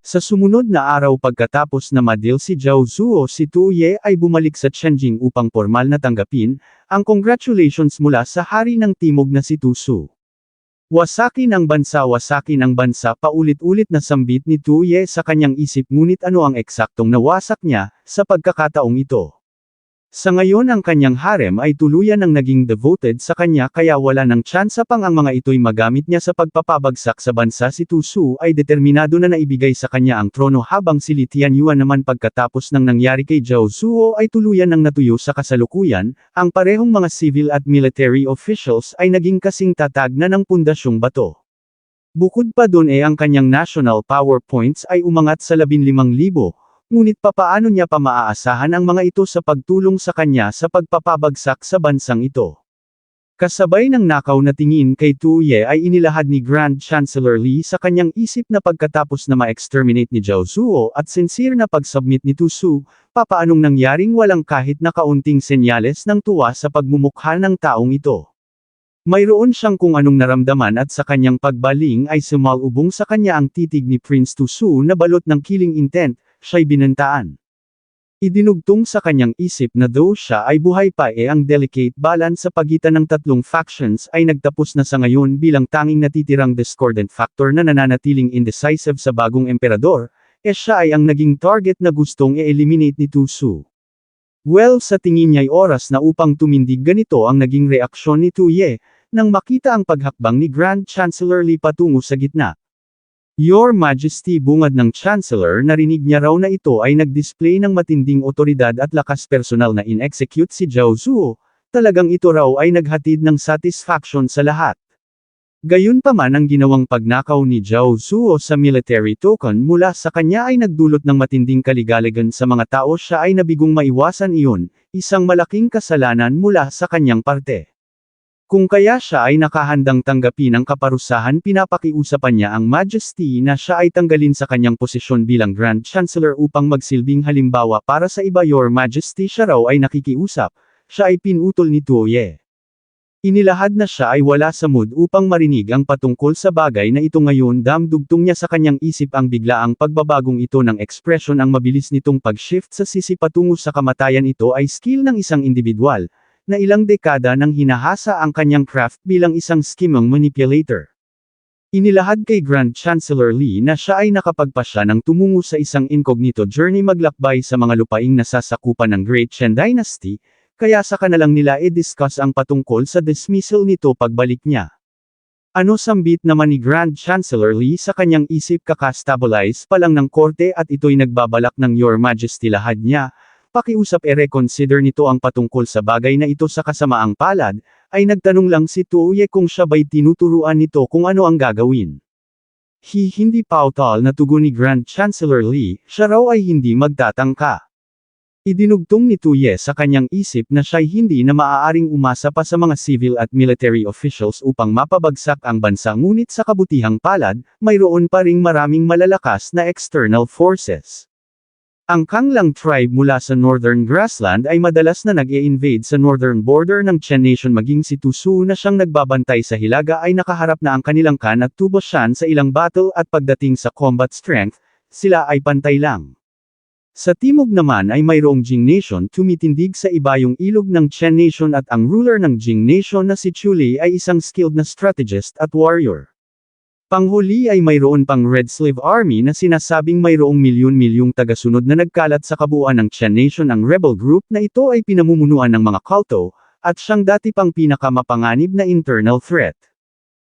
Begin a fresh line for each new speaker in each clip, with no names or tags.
Sa sumunod na araw pagkatapos na madil si Zhao Zuo, si Tu Ye ay bumalik sa Tianjing upang formal na tanggapin ang congratulations mula sa hari ng timog na si Tu Su. Wasakin ang bansa, paulit-ulit na sambit ni Tu Ye sa kanyang isip, ngunit ano ang eksaktong nawasak niya sa pagkakataong ito? Sa ngayon ang kanyang harem ay tuluyan ng naging devoted sa kanya, kaya wala ng tsansa pang ang mga ito'y magamit niya sa pagpapabagsak sa bansa. Si Tu Su ay determinado na naibigay sa kanya ang trono, habang si Li Tianyuan naman pagkatapos ng nangyari kay Zhao Zuo ay tuluyan ng natuyo sa kasalukuyan. Ang parehong mga civil at military officials ay naging kasing tatag na ng pundasyong bato. Bukod pa doon ang kanyang national power points ay umangat sa 15,000. Ngunit papaano niya pa maaasahan ang mga ito sa pagtulong sa kanya sa pagpapabagsak sa bansang ito? Kasabay ng nakaw na tingin kay Tu Ye ay inilahad ni Grand Chancellor Li sa kanyang isip na pagkatapos na ma-exterminate ni Zhao Zuo at sincere na pag-submit ni Tu Su, papaanong nangyaring walang kahit na kaunting senyales ng tuwa sa pagmumukha ng taong ito. Mayroon siyang kung anong naramdaman at sa kanyang pagbaling ay sumalubong sa kanya ang titig ni Prince Tu Su na balot ng killing intent. Siya'y binantaan. Idinugtong sa kanyang isip na though siya ay buhay pa ang delicate balance sa pagitan ng tatlong factions ay nagtapos na sa ngayon bilang tanging natitirang discordant factor na nananatiling indecisive sa bagong emperador, siya ay ang naging target na gustong i-eliminate ni Tu Su. Well, sa tingin niya'y oras na upang tumindig. Ganito ang naging reaksyon ni Tu Ye, nang makita ang paghakbang ni Grand Chancellor Li patungo sa gitna. Your Majesty, bungad ng Chancellor. Narinig niya raw na ito ay nag-display ng matinding otoridad at lakas personal na in-execute si Zhao Zuo, talagang ito raw ay naghatid ng satisfaction sa lahat. Gayunpaman, ang ginawang pagnakaw ni Zhao Zuo sa military token mula sa kanya ay nagdulot ng matinding kaligaligan sa mga tao. Siya ay nabigong maiwasan iyon, isang malaking kasalanan mula sa kanyang parte. Kung kaya siya ay nakahandang tanggapin ang kaparusahan, pinapakiusapan niya ang Majesty na siya ay tanggalin sa kanyang posisyon bilang Grand Chancellor upang magsilbing halimbawa para sa iba. Your Majesty, siya raw ay nakikiusap, siya ay pinutol ni Tu Ye. Inilahad na siya ay wala sa mood upang marinig ang patungkol sa bagay na ito ngayon. Damdugtong niya sa kanyang isip ang biglaang pagbabagong ito ng ekspresyon. Ang mabilis nitong pag-shift sa sisi patungo sa kamatayan, ito ay skill ng isang individual na ilang dekada nang hinahasa ang kanyang craft bilang isang scheming manipulator. Inilahad kay Grand Chancellor Li na siya ay nakapagpasya ng tumungo sa isang incognito journey, maglakbay sa mga lupaing nasasakupan ng Great Chen Dynasty, kaya saka na lang nila i-discuss ang patungkol sa dismissal nito pagbalik niya. Ano sambit naman ni Grand Chancellor Li sa kanyang isip, kakastabilize pa lang ng korte at ito'y nagbabalak ng Your Majesty. Lahad niya, pakiusap reconsider nito ang patungkol sa bagay na ito. Sa kasamaang palad, ay nagtanong lang si Tu Ye kung siya ba'y tinuturuan nito kung ano ang gagawin. Hindi pautal na tugon ni Grand Chancellor Li, siya raw ay hindi magtatangka. Idinugtong ni Tu Ye sa kanyang isip na siya'y hindi na maaaring umasa pa sa mga civil at military officials upang mapabagsak ang bansa, ngunit sa kabutihang palad, mayroon pa ring maraming malalakas na external forces. Ang Kanglang tribe mula sa Northern Grassland ay madalas na nag-i-invade sa northern border ng Chen Nation, maging si Tu Su na siyang nagbabantay sa hilaga ay nakaharap na ang kanilang Kan at Tu Boshan sa ilang battle, at pagdating sa combat strength, sila ay pantay lang. Sa timog naman ay mayroong Jing Nation, tumitindig sa ibayong ilog ng Chen Nation, at ang ruler ng Jing Nation na si Chu Lei ay isang skilled na strategist at warrior. Panghuli ay mayroon pang Red Slave Army na sinasabing mayroong milyon-milyong tagasunod na nagkalat sa kabuuan ng Chen Nation. Ang rebel group na ito ay pinamumunuan ng mga kulto, at siyang dati pang pinakamapanganib na internal threat.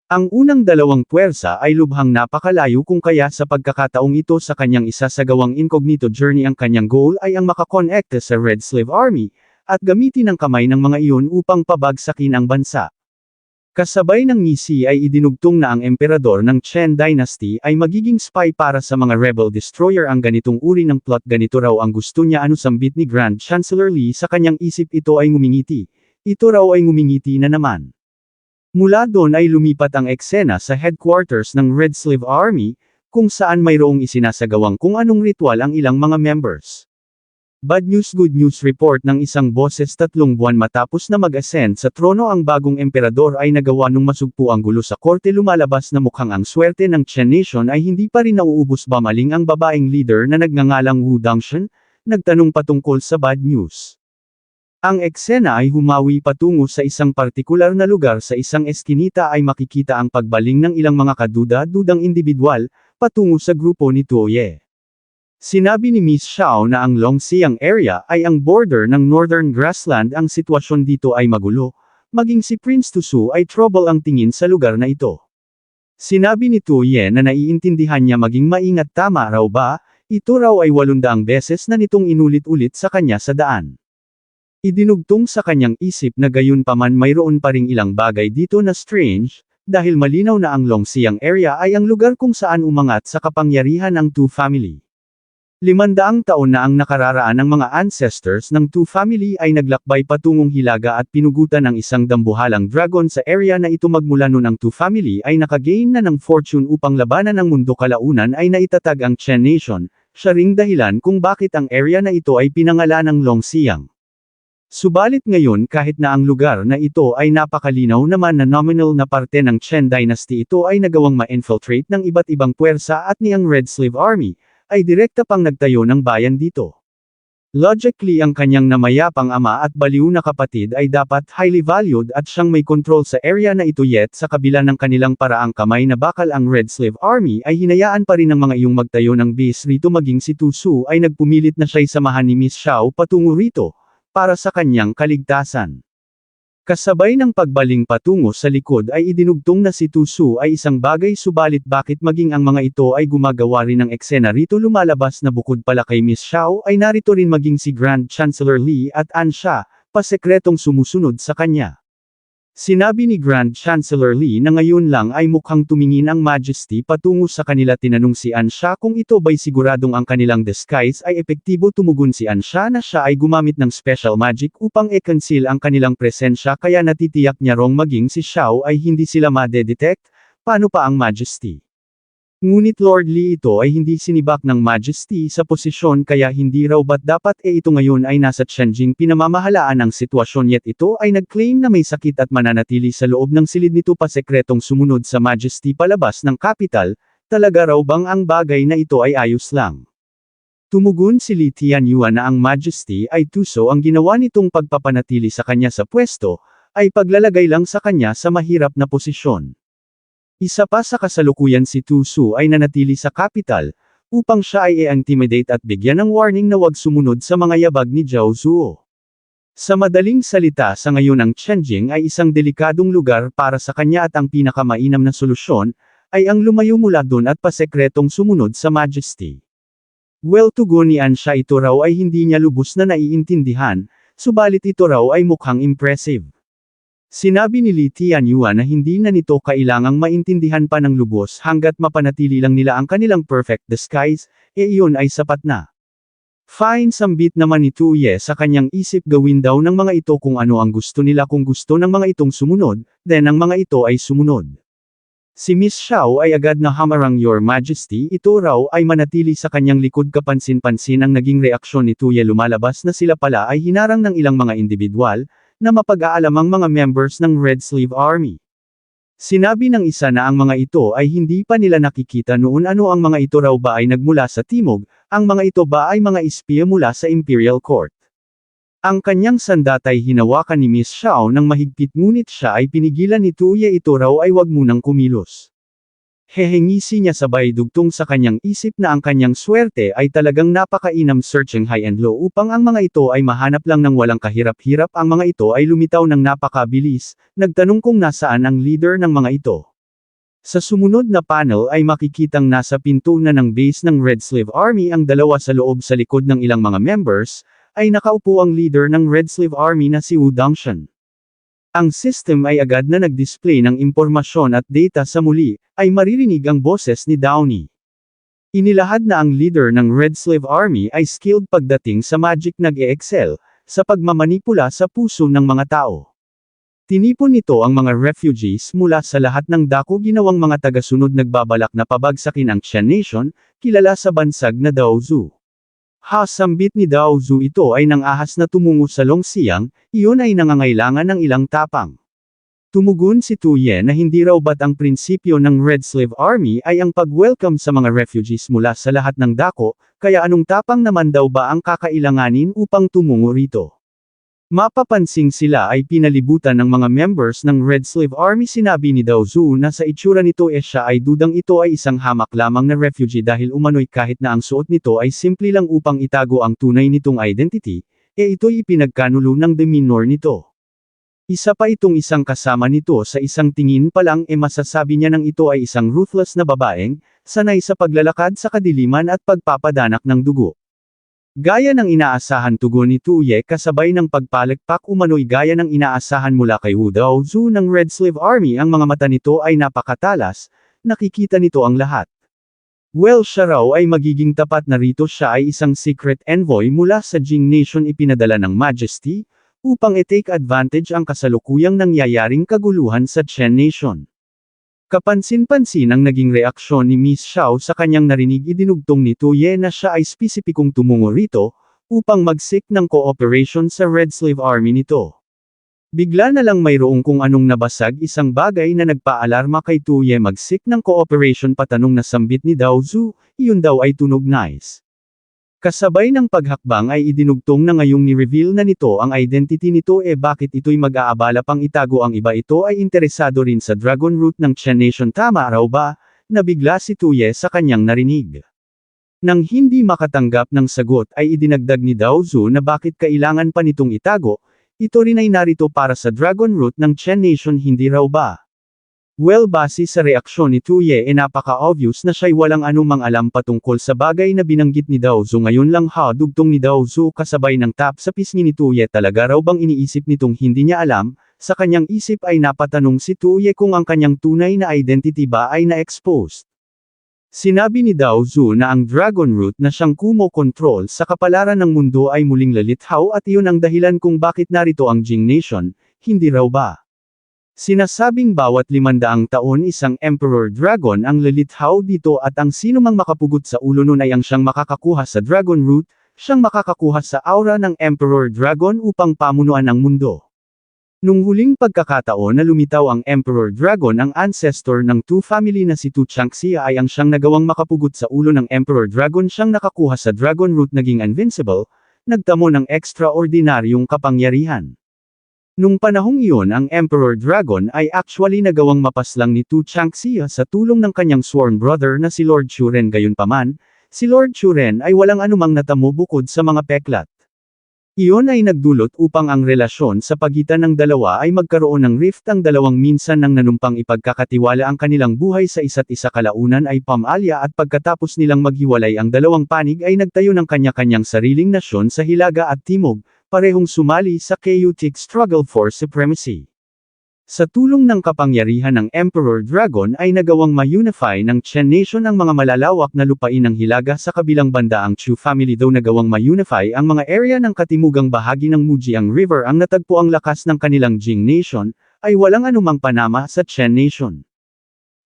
Ang unang dalawang puwersa ay lubhang napakalayo, kung kaya sa pagkakataong ito sa kanyang isasagawang incognito journey ang kanyang goal ay ang makakonekte sa Red Slave Army, at gamitin ang kamay ng mga iyon upang pabagsakin ang bansa. Kasabay ng misi ay idinugtong na ang emperador ng Chen Dynasty ay magiging spy para sa mga rebel destroyer. Ang ganitong uri ng plot, ganito raw ang gusto niya. Ano sambit ni Grand Chancellor Li sa kanyang isip, ito ay ngumingiti. Ito raw ay ngumingiti na naman. Mula doon ay lumipat ang eksena sa headquarters ng Red Slave Army, kung saan mayroong isinasagawang kung anong ritual ang ilang mga members. Bad news good news report ng isang boses 3 buwan matapos na mag-ascend sa trono ang bagong emperador ay nagawa nung masugpo ang gulo sa korte lumalabas na mukhang ang swerte ng Chen Nation ay hindi pa rin nauubos ba maling ang babaeng leader na nagngangalang Wu Dangshan, nagtanong patungkol sa bad news. Ang eksena ay humawi patungo sa isang partikular na lugar sa isang eskinita ay makikita ang pagbaling ng ilang mga kaduda-dudang individual, patungo sa grupo ni Tuoye. Sinabi ni Miss Xiao na ang Longxiang area ay ang border ng Northern Grassland ang sitwasyon dito ay magulo, maging si Prince Tusu ay trouble ang tingin sa lugar na ito. Sinabi ni Tuoye na naiintindihan niya maging maingat tama raw ba, ito raw ay 800 beses na nitong inulit-ulit sa kanya sa daan. Idinugtong sa kanyang isip na gayon paman mayroon pa ring ilang bagay dito na strange, dahil malinaw na ang Longxiang area ay ang lugar kung saan umangat sa kapangyarihan ang Tu family. 500 taon na ang nakararaan ng mga ancestors ng Tu family ay naglakbay patungong Hilaga at pinugutan ng isang dambuhalang dragon sa area na ito magmula noon ang Tu family ay nakagain na ng fortune upang labanan ng mundo kalaunan ay naitatag ang Chen Nation, siya ring dahilan kung bakit ang area na ito ay pinangalan ng Longxiang. Subalit ngayon kahit na ang lugar na ito ay napakalinaw naman na nominal na parte ng Chen Dynasty ito ay nagawang ma-infiltrate ng iba't ibang puwersa at niyang Red Slave Army, ay direkta pang nagtayo ng bayan dito. Logically ang kanyang namayapang ama at baliw na kapatid ay dapat highly valued at siyang may control sa area na ito yet sa kabila ng kanilang paraang kamay na bakal ang Red Slave Army ay hinayaan pa rin ng mga iyong magtayo ng base rito maging si Tusu ay nagpumilit na siya'y samahan ni Miss Xiao patungo rito, para sa kanyang kaligtasan. Kasabay ng pagbaling patungo sa likod ay idinugtong na si Tusu ay isang bagay subalit bakit maging ang mga ito ay gumagawa rin ng eksena rito lumalabas na bukod pala kay Miss Xiao ay narito rin maging si Grand Chancellor Li at An Xia, pasekretong sumusunod sa kanya. Sinabi ni Grand Chancellor Li na ngayon lang ay mukhang tumingin ang Majesty patungo sa kanila tinanong si An Xia kung ito ba'y siguradong ang kanilang disguise ay epektibo tumugon si An Xia na siya ay gumamit ng special magic upang i-conceal ang kanilang presensya kaya natitiyak niya rong maging si Xiao ay hindi sila ma-detect, paano pa ang Majesty? Ngunit Lord Li ito ay hindi sinibak ng Majesty sa posisyon kaya hindi raw ba't dapat ito ngayon ay nasa Tianjing pinamamahalaan ang sitwasyon yet ito ay nag-claim na may sakit at mananatili sa loob ng silid nito pasekretong sumunod sa Majesty palabas ng capital, talaga raw bang ang bagay na ito ay ayos lang? Tumugon si Li Tianyuan na ang Majesty ay tuso ang ginawa nitong pagpapanatili sa kanya sa pwesto, ay paglalagay lang sa kanya sa mahirap na posisyon. Isa pa sa kasalukuyan si Tusu ay nanatili sa capital, upang siya ay i-intimidate at bigyan ng warning na huwag sumunod sa mga yabag ni Zhao Zuo. Sa madaling salita sa ngayon ang Tianjing ay isang delikadong lugar para sa kanya at ang pinakamainam na solusyon, ay ang lumayo mula doon at pasekretong sumunod sa Majesty. Well tugon ni An Xia ito raw ay hindi niya lubos na naiintindihan, subalit ito raw ay mukhang impressive. Sinabi ni Li Tianyuan na hindi na nito kailangang maintindihan pa ng lubos hanggat mapanatili lang nila ang kanilang perfect disguise, iyon ay sapat na. Fine sambit naman ni Tuoye sa kanyang isip gawin daw ng mga ito kung ano ang gusto nila kung gusto ng mga itong sumunod, then ang mga ito ay sumunod. Si Miss Xiao ay agad na hamarang Your Majesty ito raw ay manatili sa kanyang likod kapansin-pansin ang naging reaksyon ni Tuoye lumalabas na sila pala ay hinarang ng ilang mga individual, na mapag-aalam ang mga members ng Red Slave Army. Sinabi ng isa na ang mga ito ay hindi pa nila nakikita noon ano ang mga ito raw ba ay nagmula sa timog, ang mga ito ba ay mga espiya mula sa Imperial Court. Ang kanyang sandatay hinawakan ni Miss Xiao ng mahigpit ngunit siya ay pinigilan ni Tuoye ito raw ay wag munang kumilos. Hehengisi niya sabay dugtong sa kanyang isip na ang kanyang swerte ay talagang napakainam searching high and low upang ang mga ito ay mahanap lang ng walang kahirap-hirap ang mga ito ay lumitaw ng napakabilis, nagtanong kung nasaan ang leader ng mga ito. Sa sumunod na panel ay makikitang nasa pinto na ng base ng Red Slave Army ang dalawa sa loob sa likod ng ilang mga members, ay nakaupo ang leader ng Red Slave Army na si Wu Dangshan. Ang system ay agad na nag-display ng impormasyon at data sa muli, ay maririnig ang boses ni Downey. Inilahad na ang leader ng Red Slave Army ay skilled pagdating sa magic nag-e-excel, sa pagmamanipula sa puso ng mga tao. Tinipon nito ang mga refugees mula sa lahat ng dako ginawang mga tagasunod nagbabalak na pabagsakin ang Chen Nation, kilala sa bansag na Daozu. Sambit ni Dao Zu ito ay nang ahas na tumungo sa Longxiang, iyon ay nangangailangan ng ilang tapang. Tumugon si Tu Ye na hindi raw ba't ang prinsipyo ng Red Slave Army ay ang pag-welcome sa mga refugees mula sa lahat ng dako, kaya anong tapang naman daw ba ang kakailanganin upang tumungo rito? Mapapansing sila ay pinalibutan ng mga members ng Red Slave Army. Sinabi ni Dao Zu na sa itsura nito siya ay dudang ito ay isang hamak lamang na refugee dahil umano'y kahit na ang suot nito ay simple lang upang itago ang tunay nitong identity, ito'y ipinagkanulo ng demeanor nito. Isa pa itong isang kasama nito sa isang tingin pa lang masasabi niya nang ito ay isang ruthless na babaeng, sanay sa paglalakad sa kadiliman at pagpapadanak ng dugo. Gaya ng inaasahan tugon ni Tu Ye kasabay ng pagpalakpak umano'y gaya ng inaasahan mula kay Wu Dao Zu ng Red Slave Army ang mga mata nito ay napakatalas, nakikita nito ang lahat. Well siya raw ay magiging tapat na rito siya ay isang secret envoy mula sa Jing Nation ipinadala ng Majesty, upang i-take advantage ang kasalukuyang nangyayaring kaguluhan sa Chen Nation. Kapansin-pansin ang naging reaksyon ni Miss Xiao sa kanyang narinig idinugtong ni Tu Ye na siya ay spesipikong tumungo rito, upang mag-seek ng cooperation sa Red Slave Army nito. Bigla na lang mayroong kung anong nabasag isang bagay na nagpaalarma kay Tu Ye mag-seek ng cooperation patanong na sambit ni Dao Zu, iyon daw ay tunog nice. Kasabay ng paghakbang ay idinugtong na ngayong ni-reveal na nito ang identity nito bakit ito'y mag-aabala pang itago ang iba ito ay interesado rin sa Dragon Root ng Chen Nation tama raw ba, nabigla si Tu Ye sa kanyang narinig. Nang hindi makatanggap ng sagot ay idinagdag ni Dao Zu na bakit kailangan pa nitong itago, ito rin ay narito para sa Dragon Root ng Chen Nation hindi raw ba? Well base sa reaksyon ni Tu Ye napaka-obvious na siya'y walang anumang alam patungkol sa bagay na binanggit ni Dao Zu ngayon lang dugtong ni Dao Zu kasabay ng tap sa pisngi ni Tu Ye talaga raw bang iniisip nitong hindi niya alam, sa kanyang isip ay napatanong si Tu Ye kung ang kanyang tunay na identity ba ay na-exposed. Sinabi ni Dao Zu na ang Dragon Root na siyang kumo-control sa kapalaran ng mundo ay muling lalithaw at iyon ang dahilan kung bakit narito ang Jing Nation, hindi raw ba? Sinasabing bawat 500 taon isang Emperor Dragon ang lalithaw dito at ang sinumang makapugot sa ulo nun ay ang siyang makakakuha sa Dragon Root, siyang makakakuha sa aura ng Emperor Dragon upang pamunuan ang mundo. Nung huling pagkakataon na lumitaw ang Emperor Dragon ang ancestor ng Tu family na si Tu Changxia ay ang siyang nagawang makapugot sa ulo ng Emperor Dragon siyang nakakuha sa Dragon Root naging invincible, nagtamo ng extraordinaryong kapangyarihan. Nung panahong iyon ang Emperor Dragon ay actually nagawang mapaslang ni Tu Changxia sa tulong ng kanyang sworn brother na si Lord Churen gayunpaman, si Lord Churen ay walang anumang natamo bukod sa mga peklat. Iyon ay nagdulot upang ang relasyon sa pagitan ng dalawa ay magkaroon ng rift ang dalawang minsan nang nanumpang ipagkakatiwala ang kanilang buhay sa isa't isa kalaunan ay pamalya at pagkatapos nilang maghiwalay ang dalawang panig ay nagtayo ng kanya-kanyang sariling nasyon sa Hilaga at Timog, parehong sumali sa chaotic struggle for supremacy. Sa tulong ng kapangyarihan ng Emperor Dragon ay nagawang ma-unify ng Chen Nation ang mga malalawak na lupain ng Hilaga sa kabilang banda ang Chu family daw nagawang ma-unify ang mga area ng katimugang bahagi ng Mujiang River ang natagpo ang lakas ng kanilang Jing Nation, ay walang anumang panama sa Chen Nation.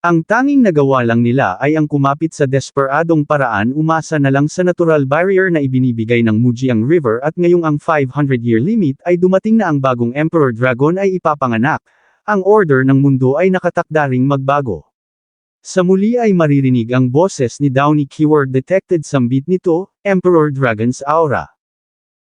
Ang tanging nagawa lang nila ay ang kumapit sa desperadong paraan umasa na lang sa natural barrier na ibinibigay ng Mujiang River at ngayong ang 500-year limit ay dumating na ang bagong Emperor Dragon ay ipapanganak, ang order ng mundo ay nakatakdaring magbago. Sa muli ay maririnig ang boses ni Downy keyword detected sambit nito, Emperor Dragon's Aura.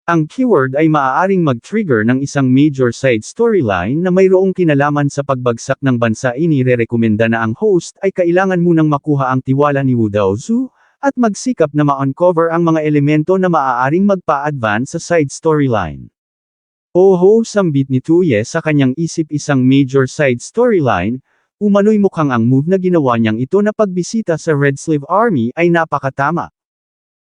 Ang keyword ay maaaring mag-trigger ng isang major side storyline na mayroong kinalaman sa pagbagsak ng bansa. Inirekomenda na ang host ay kailangan munang makuha ang tiwala ni Wu Dao Zu, at magsikap na ma-uncover ang mga elemento na maaaring magpa-advance sa side storyline. Oho sambit ni Tu Ye sa kanyang isip isang major side storyline, umano'y mukhang ang move na ginawa niyang ito na pagbisita sa Red Slave Army ay napakatama.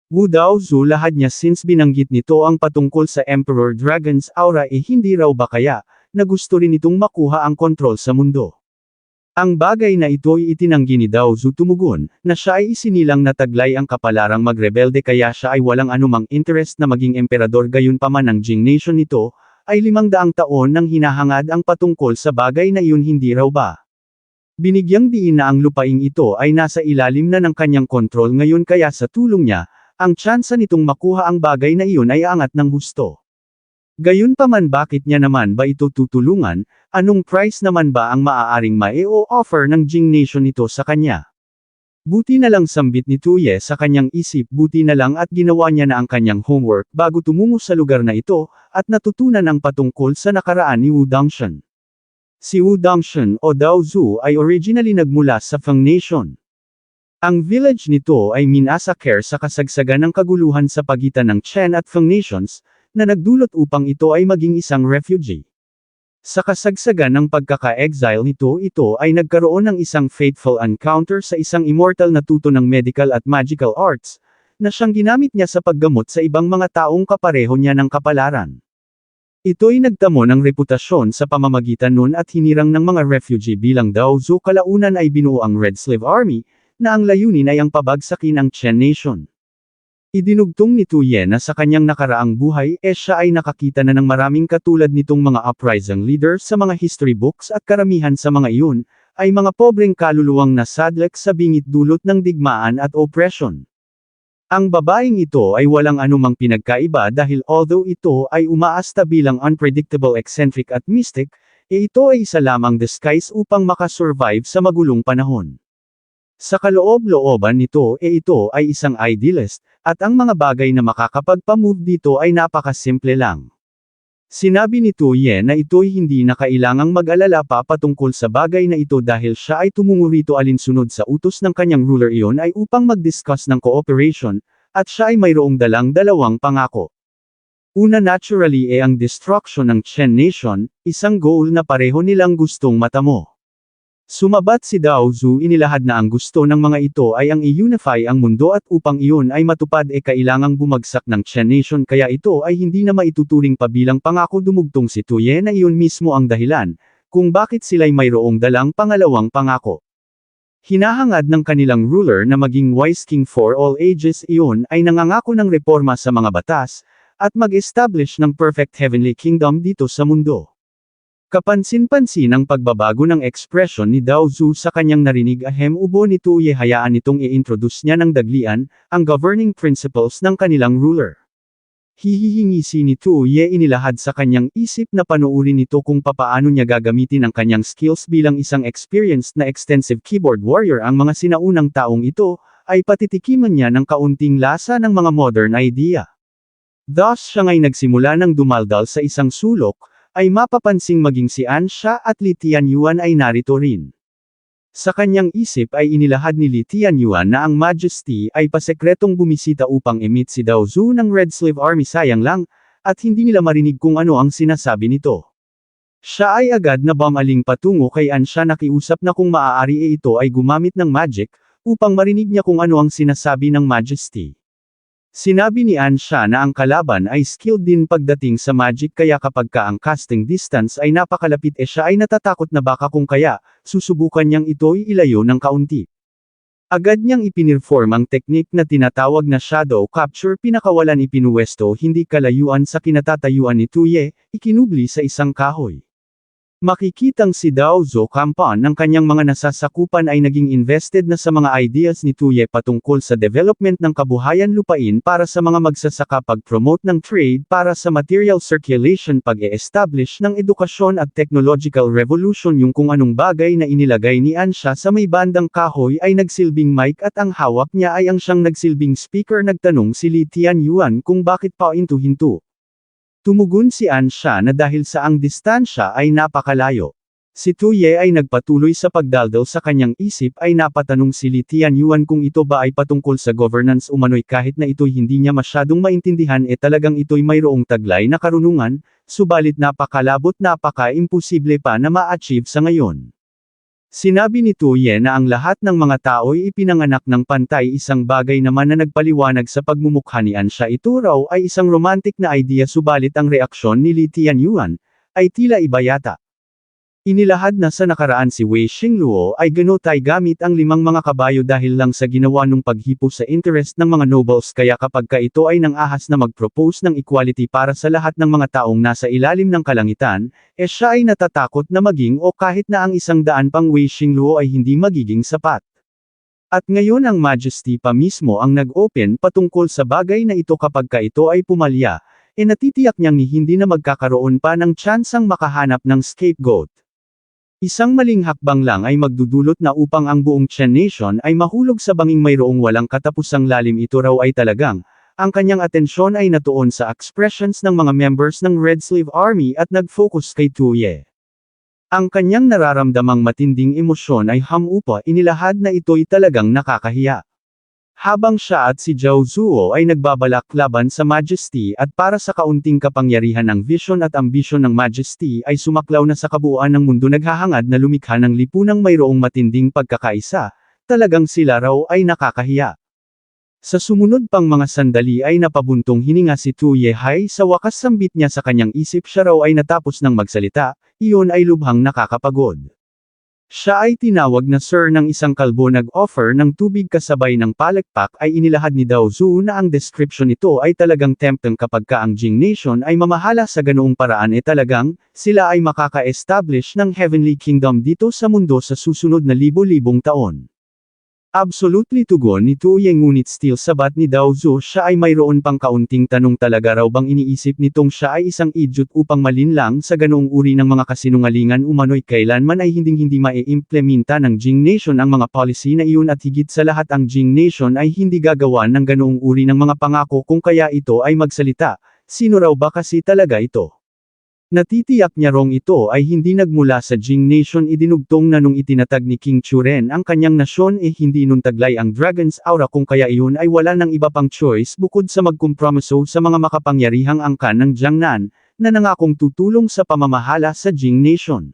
Wu Dao Zu lahad niya since binanggit nito ang patungkol sa Emperor Dragon's Aura hindi raw ba kaya, na gusto rin itong makuha ang kontrol sa mundo. Ang bagay na ito'y itinanggi ni Dao Zu tumugon, na siya ay isinilang na taglay ang kapalarang magrebelde kaya siya ay walang anumang interest na maging emperador gayunpaman ang Jing Nation nito, ay 500 taon nang hinahangad ang patungkol sa bagay na iyon hindi raw ba. Binigyang diin na ang lupaing ito ay nasa ilalim na ng kanyang kontrol ngayon kaya sa tulong niya, ang tsansa nitong makuha ang bagay na iyon ay aangat ng husto. Gayunpaman bakit niya naman ba ito tutulungan, anong price naman ba ang maaaring mae-o-offer ng Jing Nation nito sa kanya? Buti na lang sambit ni Tuye sa kanyang isip, buti na lang at ginawa niya na ang kanyang homework bago tumungo sa lugar na ito, at natutunan ang patungkol sa nakaraan ni Wu Dongshan. Si Wu Dongshan o Dao Zhu ay originally nagmula sa Feng Nation. Ang village nito ay minasakher sa kasagsagan ng kaguluhan sa pagitan ng Chen at Feng Nations, na nagdulot upang ito ay maging isang refugee. Sa kasagsagan ng pagkaka-exile nito, ito ay nagkaroon ng isang fateful encounter sa isang immortal na tuto ng medical at magical arts, na siyang ginamit niya sa paggamot sa ibang mga taong kapareho niya ng kapalaran. Ito'y nagtamo ng reputasyon sa pamamagitan nun at hinirang ng mga refugee bilang Dao Zhu. Kalaunan ay binuo ang Red Slave Army, na ang layunin ay ang pabagsakin ang Chen Nation. Idinugtong ni Tuye na sa kanyang nakaraang buhay, siya ay nakakita na ng maraming katulad nitong mga uprising leader sa mga history books at karamihan sa mga iyon, ay mga pobreng kaluluwang nasadlak sa bingit dulot ng digmaan at oppression. Ang babaeng ito ay walang anumang pinagkaiba dahil although ito ay umaasta bilang unpredictable, eccentric at mystic, ito ay isa lamang disguise upang makasurvive sa magulong panahon. Sa kaloob-looban nito ito ay isang idealist, at ang mga bagay na makakapagpamove dito ay napakasimple lang. Sinabi ni Tuye na ito'y hindi na kailangang mag-alala pa patungkol sa bagay na ito dahil siya ay tumungo rito alinsunod sa utos ng kanyang ruler. Iyon ay upang mag-discuss ng cooperation, at siya ay mayroong dalang dalawang pangako. Una, naturally ang destruction ng Chen Nation, isang goal na pareho nilang gustong matamo. Sumabat si Dao Zhu, inilahad na ang gusto ng mga ito ay ang i-unify ang mundo at upang iyon ay matupad kailangang bumagsak ng Chen Nation, kaya ito ay hindi na maituturing pa bilang pangako. Dumugtong si Tuye na iyon mismo ang dahilan, kung bakit sila'y mayroong dalang pangalawang pangako. Hinahangad ng kanilang ruler na maging wise king for all ages. Iyon ay nangangako ng reforma sa mga batas, at mag-establish ng perfect heavenly kingdom dito sa mundo. Kapansin-pansin ang pagbabago ng ekspresyon ni Dao Zhu sa kanyang narinig. Ubo ni Tuye, hayaan nitong i-introduce niya ng daglian, ang governing principles ng kanilang ruler. Hihingisi ni Tuye, inilahad sa kanyang isip na panuurin nito kung papaano niya gagamitin ang kanyang skills bilang isang experienced na extensive keyboard warrior. Ang mga sinaunang taong ito, ay patitikiman niya ng kaunting lasa ng mga modern idea. Thus siya nga'y nagsimula ng dumaldal sa isang sulok, ay mapapansing maging si Ansha at Li Tianyuan ay narito rin. Sa kanyang isip ay inilahad ni Li Tianyuan na ang Majesty ay pasekretong bumisita upang i-meet si Dao Zhu ng Red Slave Army. Sayang lang, at hindi nila marinig kung ano ang sinasabi nito. Siya ay agad na bumaling patungo kay Ansha, nakiusap na kung maaari ito ay gumamit ng magic, upang marinig niya kung ano ang sinasabi ng Majesty. Sinabi ni Ansha na ang kalaban ay skilled din pagdating sa magic, kaya kapag ang casting distance ay napakalapit siya ay natatakot na baka kung kaya, susubukan niyang ito'y ilayo ng kaunti. Agad niyang ipinirform ang teknik na tinatawag na shadow capture. Pinakawalan ipinuwesto hindi kalayuan sa kinatatayuan ni Tuye, ikinubli sa isang kahoy. Makikitang si Dao Zhu Kampan ng kanyang mga nasasakupan ay naging invested na sa mga ideas ni Tuye patungkol sa development ng kabuhayan lupain para sa mga magsasaka, pag-promote ng trade para sa material circulation, pag-e-establish ng edukasyon at technological revolution. Yung kung anong bagay na inilagay ni Ansha sa may bandang kahoy ay nagsilbing mic at ang hawak niya ay ang siyang nagsilbing speaker. Nagtanong si Li Tianyuan kung bakit pahinto-hinto. Tumugon si Ansha na dahil sa ang distansya ay napakalayo. Si Tuye ay nagpatuloy sa pagdaldal sa kanyang isip, ay napatanong si Li Tianyuan kung ito ba ay patungkol sa governance umano'y. Kahit na ito'y hindi niya masyadong maintindihan talagang ito'y mayroong taglay na karunungan, subalit napakalabot, napaka-imposible pa na ma-achieve sa ngayon. Sinabi ni Tuye na ang lahat ng mga tao'y ipinanganak ng pantay, isang bagay naman na nagpaliwanag sa pagmumukha ni Ansha. Ito raw ay isang romantic na idea, subalit ang reaksyon ni Li Tianyuan ay tila iba yata. Inilahad na sa nakaraan si Wei Xingluo ay ganotay gamit ang 5 mga kabayo dahil lang sa ginawa nung paghipo sa interest ng mga nobles, kaya kapag ito ay nang ahas na mag-propose ng equality para sa lahat ng mga taong nasa ilalim ng kalangitan, siya ay natatakot na maging o kahit na ang 100 pang Wei Xingluo ay hindi magiging sapat. At ngayon ang Majesty pa mismo ang nag-open patungkol sa bagay na ito kapag ito ay pumalya, natitiyak niyang hindi na magkakaroon pa ng tsansang makahanap ng scapegoat. Isang maling hakbang lang ay magdudulot na upang ang buong Chen Nation ay mahulog sa banging mayroong walang katapusang lalim. Ito raw ay talagang, ang kanyang atensyon ay natuon sa expressions ng mga members ng Red Sleeve Army at nag-focus kay Tu Ye. Ang kanyang nararamdamang matinding emosyon ay hamupa inilahad na ito'y talagang nakakahiya. Habang siya at si Zhao Zuo ay nagbabalak laban sa Majesty at para sa kaunting kapangyarihan ng vision at ambisyon ng Majesty ay sumaklaw na sa kabuuan ng mundo naghahangad na lumikha ng lipunang mayroong matinding pagkakaisa, talagang sila raw ay nakakahiya. Sa sumunod pang mga sandali ay napabuntong hininga si Tu Ye Hai sa wakas sambit niya sa kanyang isip siya raw ay natapos ng magsalita, iyon ay lubhang nakakapagod. Siya ay tinawag na sir ng isang kalbo nag-offer ng tubig kasabay ng palakpak ay inilahad ni Dao Zu na ang description nito ay talagang tempting kapag ang Jing Nation ay mamahala sa ganoong paraan talagang, sila ay makaka-establish ng Heavenly Kingdom dito sa mundo sa susunod na libo-libong taon. Absolutely tugon ni Tu Ye ngunit still sabat ni Dao Zu siya ay mayroon pang kaunting tanong talaga raw bang iniisip nitong siya ay isang idiot upang malinlang sa ganoong uri ng mga kasinungalingan umano'y kailanman ay hindi maiimplementa ng Jing Nation ang mga policy na iyon at higit sa lahat ang Jing Nation ay hindi gagawa ng ganoong uri ng mga pangako kung kaya ito ay magsalita, sino raw ba kasi talaga ito? Natitiyak niya rong ito ay hindi nagmula sa Jing Nation idinugtong na nung itinatag ni King Churen ang kanyang nasyon hindi nun taglay ang Dragon's Aura kung kaya iyon ay wala ng iba pang choice bukod sa magkompromiso sa mga makapangyarihang angkan ng Jiangnan, na nangakong tutulong sa pamamahala sa Jing Nation.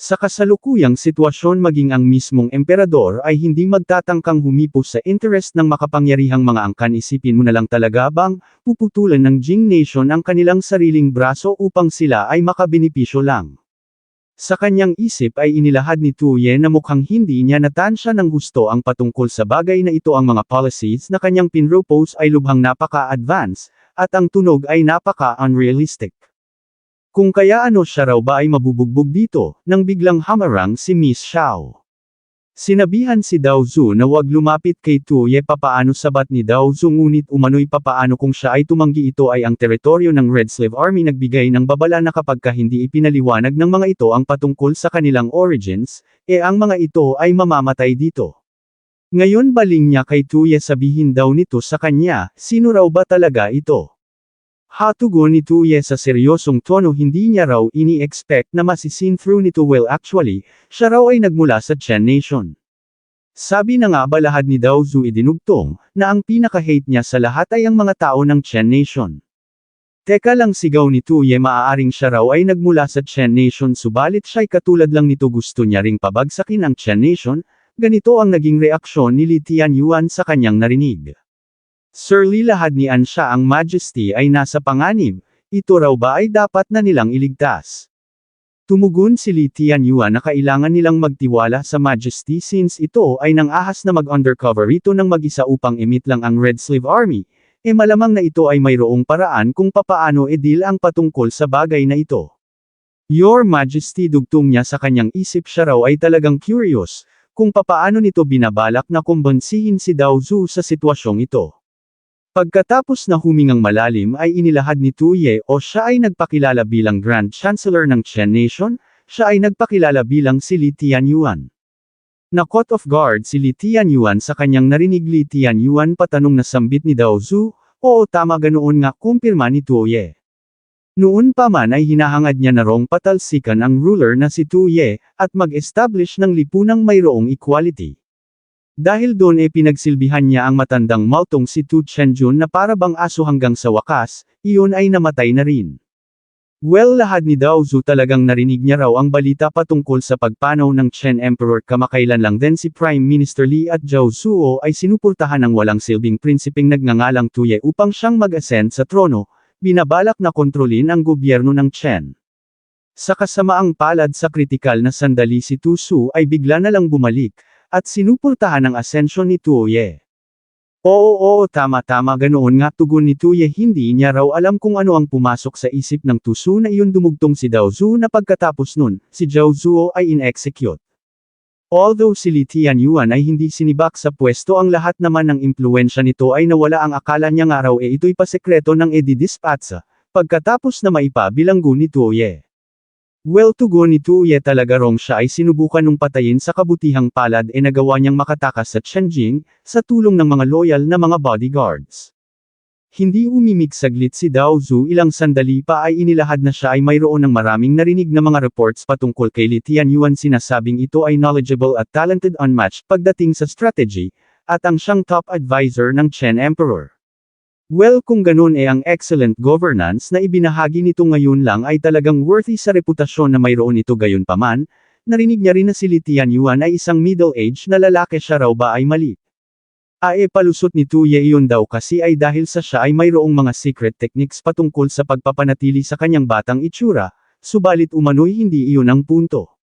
Sa kasalukuyang sitwasyon maging ang mismong emperador ay hindi magtatangkang humipo sa interest ng makapangyarihang mga angkan isipin mo na lang talaga bang, puputulan ng Jing Nation ang kanilang sariling braso upang sila ay makabenepisyo lang. Sa kanyang isip ay inilahad ni Tu Ye na mukhang hindi niya natansya ng gusto ang patungkol sa bagay na ito ang mga policies na kanyang pinropose ay lubhang napaka-advance, at ang tunog ay napaka-unrealistic. Kung kaya siya raw ba ay mabubugbog dito, nang biglang hamarang si Miss Xiao. Sinabihan si Dao Zu na wag lumapit kay Tu Ye papaano sabat ni Dao Zu ngunit umano'y papaano kung siya ay tumanggi ito ay ang teritoryo ng Red Slave Army nagbigay ng babala na kapag hindi ipinaliwanag ng mga ito ang patungkol sa kanilang origins, ang mga ito ay mamamatay dito. Ngayon baling niya kay Tu Ye sabihin daw nito sa kanya, sino raw ba talaga ito? Hatugon ni Tu Ye sa seryosong tono hindi niya raw ini-expect na masisin through nito well actually, siya raw ay nagmula sa Chen Nation. Sabi na nga balahad ni Dao Zu idinugtong, na ang pinaka-hate niya sa lahat ay ang mga tao ng Chen Nation. Teka lang sigaw ni Tu Ye maaaring siya raw ay nagmula sa Chen Nation subalit siya'y katulad lang nito gusto niya ring pabagsakin ang Chen Nation, ganito ang naging reaksyon ni Li Tianyuan sa kanyang narinig. Surely lahad ni siya ang Majesty ay nasa panganib, ito raw ba ay dapat na nilang iligtas? Tumugon si Li Tianyuan na kailangan nilang magtiwala sa Majesty since ito ay nang ahas na mag-undercover rito ng mag-isa upang emit lang ang Red Slave Army, malamang na ito ay mayroong paraan kung papaano deal ang patungkol sa bagay na ito. Your Majesty dugtong niya sa kanyang isip siya raw ay talagang curious, kung papaano nito binabalak na kumbonsihin si Dao Zu sa sitwasyong ito. Pagkatapos na humingang malalim ay inilahad ni Tu Ye siya ay nagpakilala bilang Grand Chancellor ng Chen Nation, siya ay nagpakilala bilang si Li Tianyuan. Na-caught off guard si Li Tianyuan sa kanyang narinig Li Tianyuan patanong na sambit ni Dao Zu, oo tama ganoon nga kumpirma ni Tu Ye. Noon pa man ay hinahangad niya na rong patalsikan ang ruler na si Tu Ye, at mag-establish ng lipunang mayroong equality. Dahil doon pinagsilbihan niya ang matandang mautong si Tu Chenjun na para bang aso hanggang sa wakas, iyon ay namatay na rin. Well lahad ni Dao Zu talagang narinig niya raw ang balita patungkol sa pagpanaw ng Chen Emperor kamakailan lang din si Prime Minister Li at Zhao Zuo ay sinuportahan ng walang silbing prinsipeng nagngangalang Tu Ye upang siyang mag-ascend sa trono, binabalak na kontrolin ang gobyerno ng Chen. Sa kasamaang palad sa kritikal na sandali si Tu Su ay bigla na lang bumalik, at sinuportahan ang asensyon ni Tu Ye. Oo tama ganoon nga tugon ni Tu Ye hindi niya raw alam kung ano ang pumasok sa isip ng Tu Su na iyon dumugtong si Dao Zu na pagkatapos nun, si Zhao Zuo ay in-execute. Although si Li Tianyuan ay hindi sinibak sa pwesto, ang lahat naman ng impluwensya nito ay nawala. Ang akala niya nga raw ito'y pasekreto ng Edidispatsa, pagkatapos na maipabilanggo ni Tuye. Well, tugon ni Tuye talaga rong siya ay sinubukan nung patayin sa kabutihang palad nagawa niyang makatakas sa Tianjing, sa tulong ng mga loyal na mga bodyguards. Hindi umimik saglit si Dao Zu, ilang sandali pa ay inilahad na siya ay mayroon ng maraming narinig na mga reports patungkol kay Li Tianyuan. Sinasabing ito ay knowledgeable at talented, unmatched pagdating sa strategy, at ang siyang top advisor ng Chen Emperor. Well, kung ganun ang excellent governance na ibinahagi nito ngayon lang ay talagang worthy sa reputasyon na mayroon ito. Gayunpaman, narinig niya rin na si Li Tianyuan ay isang middle-aged na lalaki. Siya raw ba ay mali? Palusot ni Tuye, iyon daw kasi ay dahil sa siya ay mayroong mga secret techniques patungkol sa pagpapanatili sa kanyang batang itsura, subalit umano'y hindi iyon ang punto.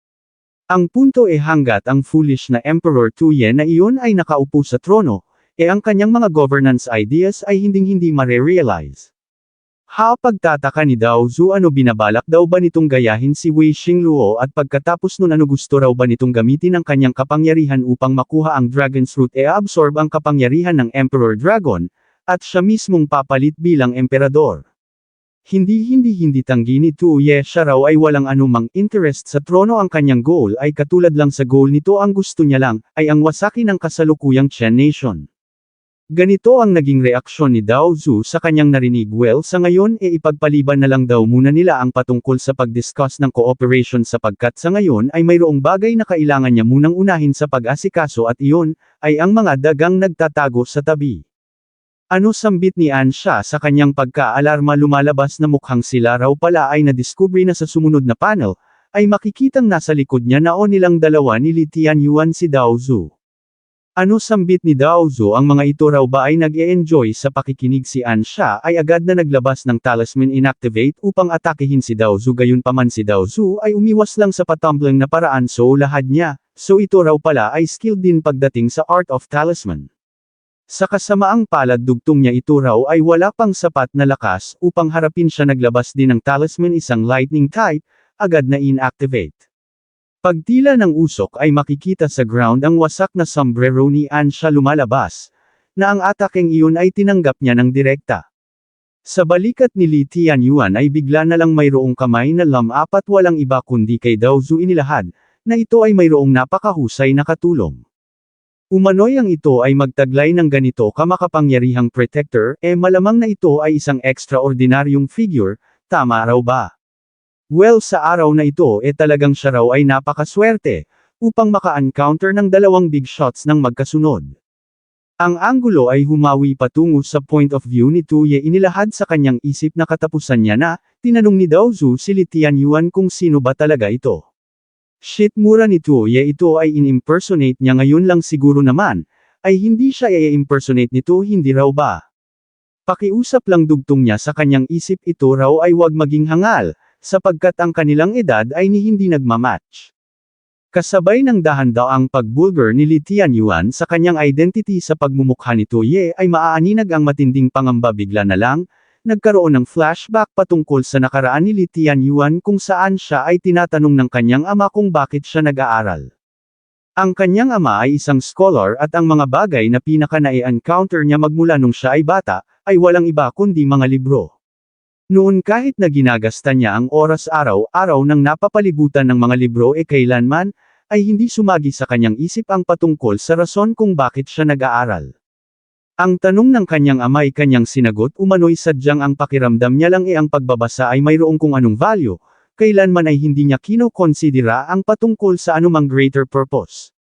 Ang punto hanggat ang foolish na Emperor Tuye na iyon ay nakaupo sa trono, ang kanyang mga governance ideas ay hinding-hindi mare-realize. Pagtataka ni Dao Zu, ano binabalak daw ba nitong gayahin si Wei Xingluo, at pagkatapos nun ano gusto raw ba nitong gamitin ang kanyang kapangyarihan upang makuha ang Dragon's Root absorb ang kapangyarihan ng Emperor Dragon, at siya mismong papalit bilang emperador. Hindi tanggi ni Tuye, siya raw ay walang anumang interest sa trono. Ang kanyang goal ay katulad lang sa goal nito, ang gusto niya lang ay ang wasakin ng kasalukuyang Chen Nation. Ganito ang naging reaksyon ni Dao Zu sa kanyang narinig. Well, sa ngayon ipagpaliban na lang daw muna nila ang patungkol sa pag-discuss ng cooperation sapagkat sa ngayon ay mayroong bagay na kailangan niya munang unahin sa pag-asikaso, at iyon ay ang mga dagang nagtatago sa tabi. Ano, sambit ni Ansha sa kanyang pagka-alarma. Lumalabas na mukhang sila raw pala ay nadiskubre na. Sa sumunod na panel, ay makikitang nasa likod niya nilang dalawa ni Li Tianyuan si Dao Zu. Ano, sambit ni Dao Zu, ang mga ito raw ba ay nag-e-enjoy sa pakikinig. Si Ansha ay agad na naglabas ng talisman inactivate upang atakehin si Dao Zu. Gayunpaman si Dao Zu ay umiwas lang sa patumbling na paraan. So ito raw pala ay skilled din pagdating sa Art of Talisman. Sa kasamaang palad, dugtong niya ito raw ay wala pang sapat na lakas upang harapin siya. Naglabas din ng talisman, isang lightning type, agad na inactivate. Pagtila ng usok ay makikita sa ground ang wasak na sombrero ni Ansha. Lumalabas na ang atakeng iyon ay tinanggap niya ng direkta. Sa balikat ni Li Tianyuan ay bigla na lang mayroong kamay na lam-apat, walang iba kundi kay Dao Zu inilahad, na ito ay mayroong napakahusay na katulong. Umano'y ang ito ay magtaglay ng ganito kamakapangyarihang protector, malamang na ito ay isang extraordinaryong figure, tama raw ba? Well, sa araw na ito talagang siya raw ay napakaswerte, upang maka-encounter ng dalawang big shots ng magkasunod. Ang anggulo ay humawi patungo sa point of view ni Tuye. Inilahad sa kanyang isip na katapusan niya na, tinanong ni Dao Zu si Li Tianyuan kung sino ba talaga ito. Shit, mura ni Tuye, ito ay in-impersonate niya ngayon lang. Siguro naman, ay hindi siya i-impersonate nito, hindi raw ba? Pakiusap lang, dugtong niya sa kanyang isip. Ito raw ay wag maging hangal, sapagkat ang kanilang edad ay hindi nagmamatch. Kasabay ng dahan-daang pagbulgar ni Li Tianyuan sa kanyang identity sa pagmumukha ni Tuye ay maaaninag ang matinding pangamba. Bigla na lang, nagkaroon ng flashback patungkol sa nakaraan ni Li Tianyuan kung saan siya ay tinatanong ng kanyang ama kung bakit siya nag-aaral. Ang kanyang ama ay isang scholar at ang mga bagay na pinaka na-encounter niya magmula nung siya ay bata, ay walang iba kundi mga libro. Noon, kahit na ginagasta niya ang oras araw-araw ng napapalibutan ng mga libro, kailanman, ay hindi sumagi sa kanyang isip ang patungkol sa rason kung bakit siya nag-aaral. Ang tanong ng kanyang ama ay kanyang sinagot. Umano'y sadyang ang pakiramdam niya lang ang pagbabasa ay mayroong kung anong value, kailanman ay hindi niya kinokonsidera ang patungkol sa anumang greater purpose.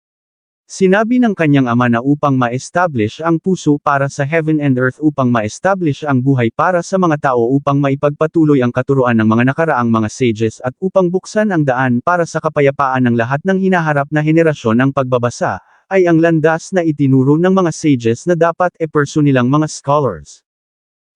Sinabi ng kanyang ama na upang ma-establish ang puso para sa heaven and earth, upang ma-establish ang buhay para sa mga tao, upang maipagpatuloy ang katuruan ng mga nakaraang mga sages, at upang buksan ang daan para sa kapayapaan ng lahat ng hinaharap na henerasyon. Ang pagbabasa ay ang landas na itinuro ng mga sages na dapat e-pursue nilang mga scholars.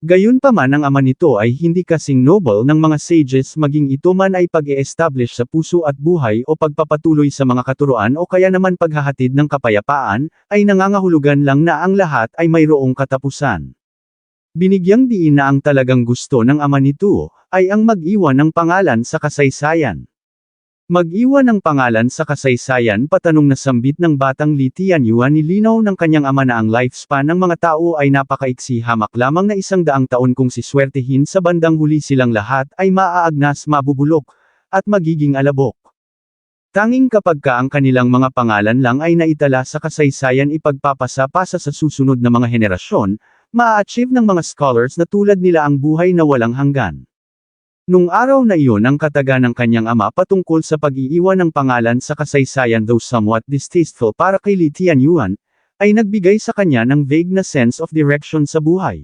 Gayunpaman, ang ama nito ay hindi kasing noble ng mga sages, maging ito man ay pag-e-establish sa puso at buhay o pagpapatuloy sa mga katuruan o kaya naman paghahatid ng kapayapaan, ay nangangahulugan lang na ang lahat ay mayroong katapusan. Binigyang diin na ang talagang gusto ng ama nito ay ang mag-iwan ng pangalan sa kasaysayan. Mag-iwan ng pangalan sa kasaysayan patanong na sambit ng batang Li Tianyuan nilinaw ng kanyang ama na ang lifespan ng mga tao ay napakaiksi hamak lamang na 100 taon kung siswertehin sa bandang huli silang lahat ay maaagnas mabubulok, at magiging alabok. Tanging kapag ang kanilang mga pangalan lang ay naitala sa kasaysayan ipagpapasa-pasa sa susunod na mga henerasyon, maa-achieve ng mga scholars na tulad nila ang buhay na walang hanggan. Nung araw na iyon ang kataga ng kanyang ama patungkol sa pag-iiwan ng pangalan sa kasaysayan though somewhat distasteful para kay Li Tianyuan, ay nagbigay sa kanya ng vague na sense of direction sa buhay.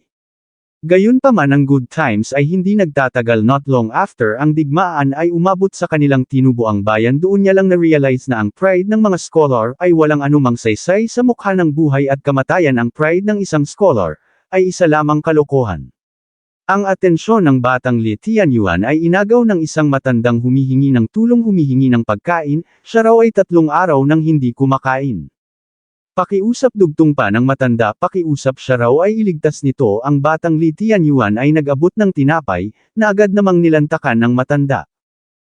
Gayunpaman ang good times ay hindi nagtatagal. Not long after ang digmaan ay umabot sa kanilang tinubuang bayan, doon niya lang na-realize na ang pride ng mga scholar ay walang anumang saysay sa mukha ng buhay at kamatayan. Ang pride ng isang scholar ay isa lamang kalokohan. Ang atensyon ng batang Li Tianyuan ay inagaw ng isang matandang humihingi ng tulong, humihingi ng pagkain, siya raw ay 3 araw nang hindi kumakain. Pakiusap dugtong pa ng matanda, pakiusap siya raw ay iligtas nito. Ang batang Li Tianyuan ay nag-abot ng tinapay, na agad namang nilantakan ng matanda.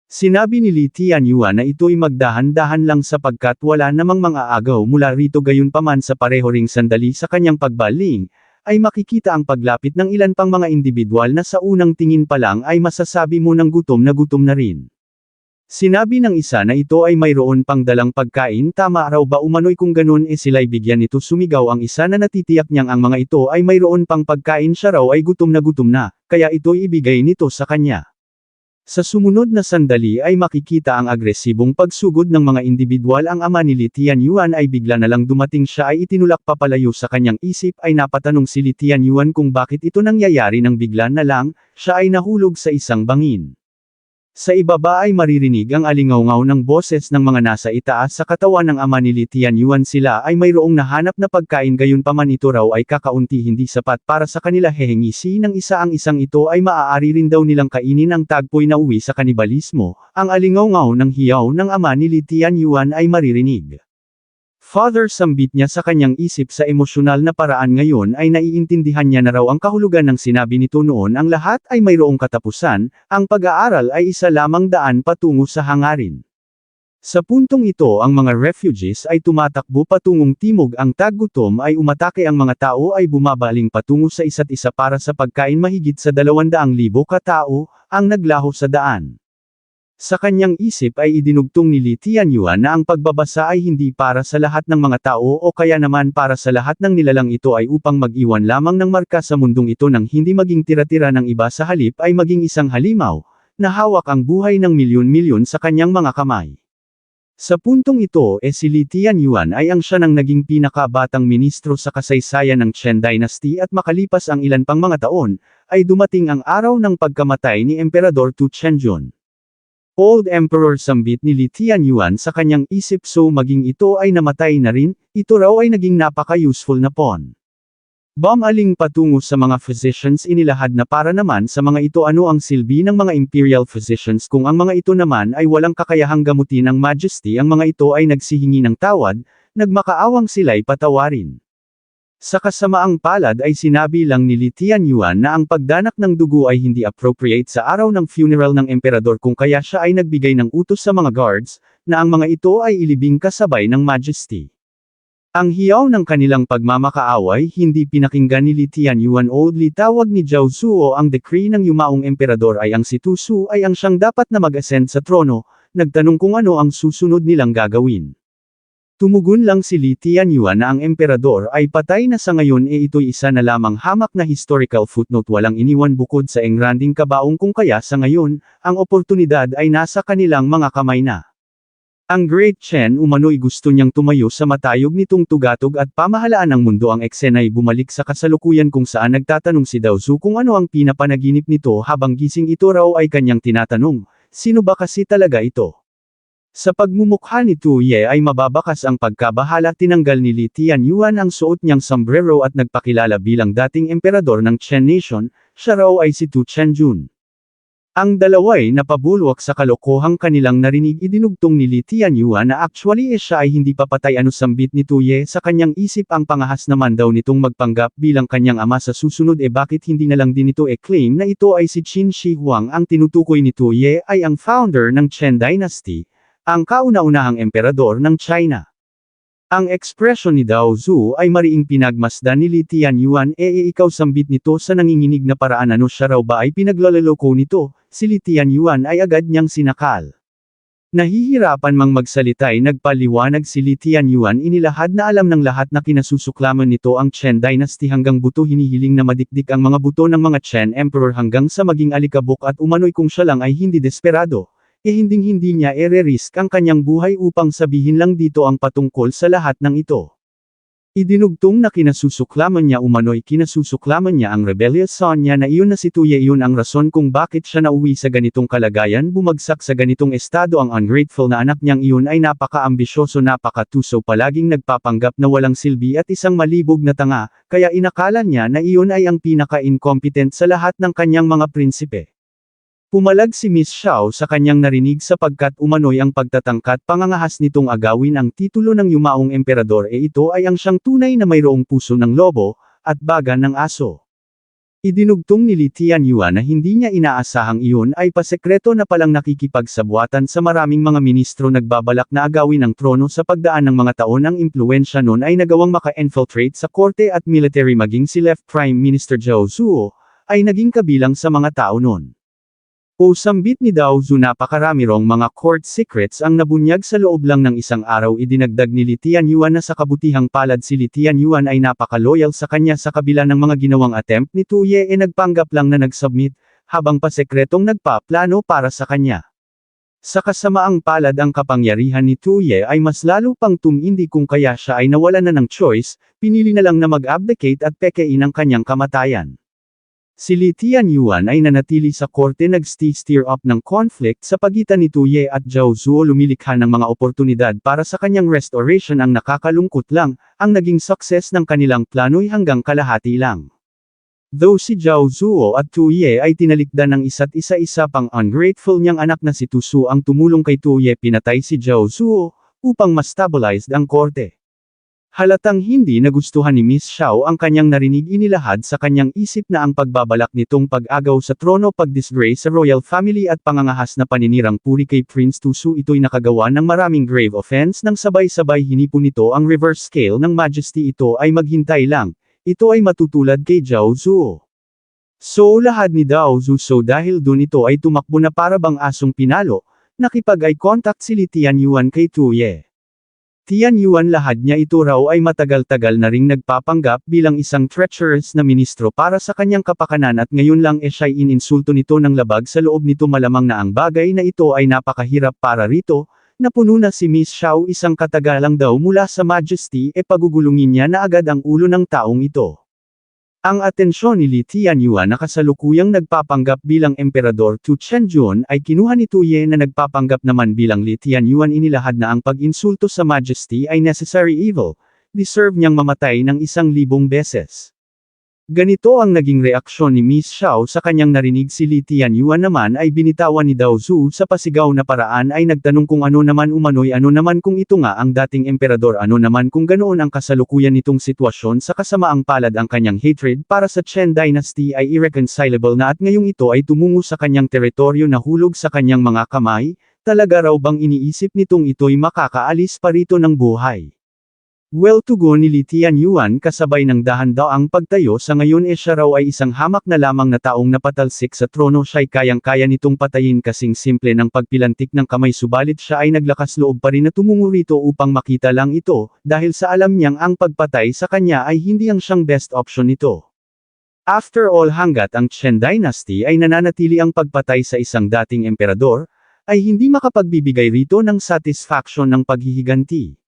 Sinabi ni Li Tianyuan na ito'y magdahan-dahan lang sapagkat wala namang mga agaw mula rito. Gayunpaman sa pareho ring sandali sa kanyang pagbaling, ay makikita ang paglapit ng ilan pang mga individual na sa unang tingin pa lang ay masasabi mo ng gutom na rin. Sinabi ng isa na ito ay mayroon pang dalang pagkain. Tama raw ba umano'y kung ganun sila'y bigyan nito? Sumigaw ang isa na natitiyak niyang ang mga ito ay mayroon pang pagkain. Siya raw ay gutom na, kaya ito'y ibigay nito sa kanya. Sa sumunod na sandali ay makikita ang agresibong pagsugod ng mga individual. Ang ama ni Li Tianyuan ay bigla na lang dumating. Siya ay itinulak papalayo. Sa kanyang isip ay napatanong si Li Tianyuan kung bakit ito nangyayari nang bigla na lang, siya ay nahulog sa isang bangin. Sa ibaba ay maririnig ang alingaw-ngaw ng boses ng mga nasa itaas. Sa katawan ng ama ni Li Tianyuan sila ay mayroong nahanap na pagkain. Gayunpaman ito raw ay kakaunti, hindi sapat para sa kanila. Hehengisi ng isa ang isang ito ay maaari rin daw nilang kainin. Ang tagpoy na uwi sa kanibalismo, ang alingaw-ngaw ng hiyaw ng ama ni Li Tianyuan ay maririnig. Father, sambit niya sa kanyang isip sa emosyonal na paraan. Ngayon ay naiintindihan niya na raw ang kahulugan ng sinabi nito noon. Ang lahat ay mayroong katapusan, ang pag-aaral ay isa lamang daan patungo sa hangarin. Sa puntong ito ang mga refugees ay tumatakbo patungong timog. Ang taggutom ay umatake. Ang mga tao ay bumabaling patungo sa isa't isa para sa pagkain. Mahigit sa 200,000 katao ang naglaho sa daan. Sa kanyang isip ay idinugtong ni Li Tianyuan na ang pagbabasa ay hindi para sa lahat ng mga tao o kaya naman para sa lahat ng nilalang. Ito ay upang mag-iwan lamang ng marka sa mundong ito nang hindi maging tira-tira ng iba. Sa halip ay maging isang halimaw, na hawak ang buhay ng milyon-milyon sa kanyang mga kamay. Sa puntong ito si Li Tianyuan ay ang siya nang naging pinakabatang ministro sa kasaysayan ng Chen Dynasty, at makalipas ang ilan pang mga taon, ay dumating ang araw ng pagkamatay ni Emperador Tu Chenjun. Old Emperor, sambit ni Li Tianyuan sa kanyang isip. So maging ito ay namatay na rin, ito raw ay naging napaka-useful na pawn. Bumaling patungo sa mga physicians. Inilahad na para naman sa mga ito ano ang silbi ng mga imperial physicians kung ang mga ito naman ay walang kakayahang gamutin ang majesty. Ang mga ito ay nagsihingi ng tawad, nagmakaawang sila'y patawarin. Sa kasamaang palad ay sinabi lang ni Li Tianyuan na ang pagdanak ng dugo ay hindi appropriate sa araw ng funeral ng emperador, kung kaya siya ay nagbigay ng utos sa mga guards, na ang mga ito ay ilibing kasabay ng majesty. Ang hiyaw ng kanilang pagmamakaaway hindi pinakinggan ni Li Tianyuan. Oldly tawag ni Zhao Zuo ang decree ng yumaong emperador ay ang si Tu Su ay ang siyang dapat na mag-ascend sa trono, nagtanong kung ano ang susunod nilang gagawin. Tumugon lang si Li Tianyuan na ang emperador ay patay na sa ngayon. Ito'y isa na lamang hamak na historical footnote, walang iniwan bukod sa engranding kabaong, kung kaya sa ngayon, ang oportunidad ay nasa kanilang mga kamay na. Ang Great Chen umano'y gusto niyang tumayo sa matayog nitong tugatog at pamahalaan ng mundo. Ang eksena'y bumalik sa kasalukuyan kung saan nagtatanong si Dao Zu kung ano ang pinapanaginip nito habang gising. Ito raw ay kanyang tinatanong, sino ba kasi talaga ito? Sa pagmumukha ni Tu Ye ay mababakas ang pagkabahala. Tinanggal ni Li Tianyuan ang suot niyang sombrero at nagpakilala bilang dating emperador ng Chen Nation. Siya raw ay si Tu Chenjun. Ang dalawa'y napabulwak sa kalokohang kanilang narinig. Idinugtong ni Li Tianyuan na actually siya ay hindi papatay. Sambit ni Tu Ye sa kanyang isip. Ang pangahas naman daw nitong magpanggap bilang kanyang ama sa susunod. Bakit hindi na lang din ito claim na ito ay si Qin Shi Huang? Ang tinutukoy ni Tu Ye ay ang founder ng Chen Dynasty, ang kauna-unahang emperador ng China. Ang ekspresyon ni Dao Zu ay mariing pinagmasdan ni Li Tianyuan ikaw sambit nito sa nanginginig na paraan siya raw ba ay pinaglaloloko nito, si Li Tianyuan ay agad niyang sinakal. Nahihirapan mang magsalita ay nagpaliwanag si Li Tianyuan inilahad na alam ng lahat na kinasusuklaman nito ang Chen Dynasty hanggang buto hinihiling na madikdik ang mga buto ng mga Chen Emperor hanggang sa maging alikabok at umano'y kung siya lang ay hindi desperado. Hinding-hindi niya ere-risk ang kanyang buhay upang sabihin lang dito ang patungkol sa lahat ng ito. Idinugtong na kinasusuklaman niya ang rebellious son niya na iyon na si Tuye iyon ang rason kung bakit siya nauwi sa ganitong kalagayan bumagsak sa ganitong estado ang ungrateful na anak niyang iyon ay napaka-ambisyoso napaka-tuso palaging nagpapanggap na walang silbi at isang malibog na tanga, kaya inakala niya na iyon ay ang pinaka-incompetent sa lahat ng kanyang mga prinsipe. Pumalag si Miss Xiao sa kanyang narinig sapagkat umano'y ang pagtatangkat pangangahas nitong agawin ang titulo ng yumaong emperador ito ay ang siyang tunay na mayroong puso ng lobo, at baga ng aso. Idinugtong ni Li Tianyuan na hindi niya inaasahang iyon ay pasekreto na palang nakikipagsabuatan sa maraming mga ministro nagbabalak na agawin ang trono sa pagdaan ng mga taon ang impluwensya nun ay nagawang maka-infiltrate sa korte at military maging si Left Prime Minister Zhao Zuo, ay naging kabilang sa mga tao nun. Sambit ni Dao Zu napakarami rong mga court secrets ang nabunyag sa loob lang ng isang araw idinagdag ni Li Tianyuan na sa kabutihang palad si Li Tianyuan ay napaka-loyal sa kanya sa kabila ng mga ginawang attempt ni Tuye nagpanggap lang na nag-submit, habang pasekretong nagpaplano para sa kanya. Sa kasamaang palad ang kapangyarihan ni Tuye ay mas lalo pang tumindi kung kaya siya ay nawalan na ng choice, pinili na lang na mag-abdicate at pekein ang kanyang kamatayan. Si Li Tianyuan ay nanatili sa korte nag-stir up ng conflict sa pagitan ni Tuye at Zhao Zuo lumilikha ng mga oportunidad para sa kanyang restoration ang nakakalungkot lang, ang naging success ng kanilang plano'y hanggang kalahati lang. Though si Zhao Zuo at Tuye ay tinalikdan ng isa't isa pang ungrateful niyang anak na si Tusu ang tumulong kay Tuye pinatay si Zhao Zuo, upang ma-stabilized ang korte. Halatang hindi nagustuhan ni Miss Xiao ang kanyang narinig inilahad sa kanyang isip na ang pagbabalak nitong pag-agaw sa trono pag-disgrace sa royal family at pangangahas na paninirang puri kay Prince Tusu ito'y nakagawa ng maraming grave offense nang sabay-sabay hinipon nito ang reverse scale ng majesty ito ay maghintay lang, ito ay matutulad kay Zhao Zuo. So lahad ni Dao Zu so dahil dun ito ay tumakbo na para bang asong pinalo, nakipag-eye contact si Li Tianyuan kay Tuye. Tianyuan lahad niya ito raw ay matagal-tagal na ring nagpapanggap bilang isang treacherous na ministro para sa kanyang kapakanan at ngayon lang siya'y ininsulto nito ng labag sa loob nito malamang na ang bagay na ito ay napakahirap para rito, napuno na si Miss Xiao isang katagalang daw mula sa majesty pagugulungin niya na agad ang ulo ng taong ito. Ang atensyon ni Li Tianyuan na kasalukuyang nagpapanggap bilang emperador Tu Chenjun ay kinuha ni Tuye na nagpapanggap naman bilang Li Tianyuan inilahad na ang pag-insulto sa majesty ay necessary evil, deserve niyang mamatay ng 1,000 beses. Ganito ang naging reaksyon ni Miss Xiao sa kanyang narinig si Li Tianyuan naman ay binitawan ni Dao Zu sa pasigaw na paraan ay nagtanong kung ano naman umano'y ano naman kung ito nga ang dating emperador ano naman kung ganoon ang kasalukuyan nitong sitwasyon sa kasamaang palad ang kanyang hatred para sa Chen Dynasty ay irreconcilable na at ngayong ito ay tumungo sa kanyang teritoryo na hulog sa kanyang mga kamay, talaga raw bang iniisip nitong ito'y makakaalis pa rito ng buhay. Well tugon ni Li Tianyuan kasabay ng dahan-daang pagtayo sa ngayon siya raw ay isang hamak na lamang na taong napatalsik sa trono siya'y kayang-kaya nitong patayin kasing simple ng pagpilantik ng kamay subalit siya ay naglakas loob pa rin na tumungo rito upang makita lang ito, dahil sa alam niyang ang pagpatay sa kanya ay hindi ang siyang best option nito. After all hanggat ang Chen Dynasty ay nananatili ang pagpatay sa isang dating emperador, ay hindi makapagbibigay rito ng satisfaction ng paghihiganti.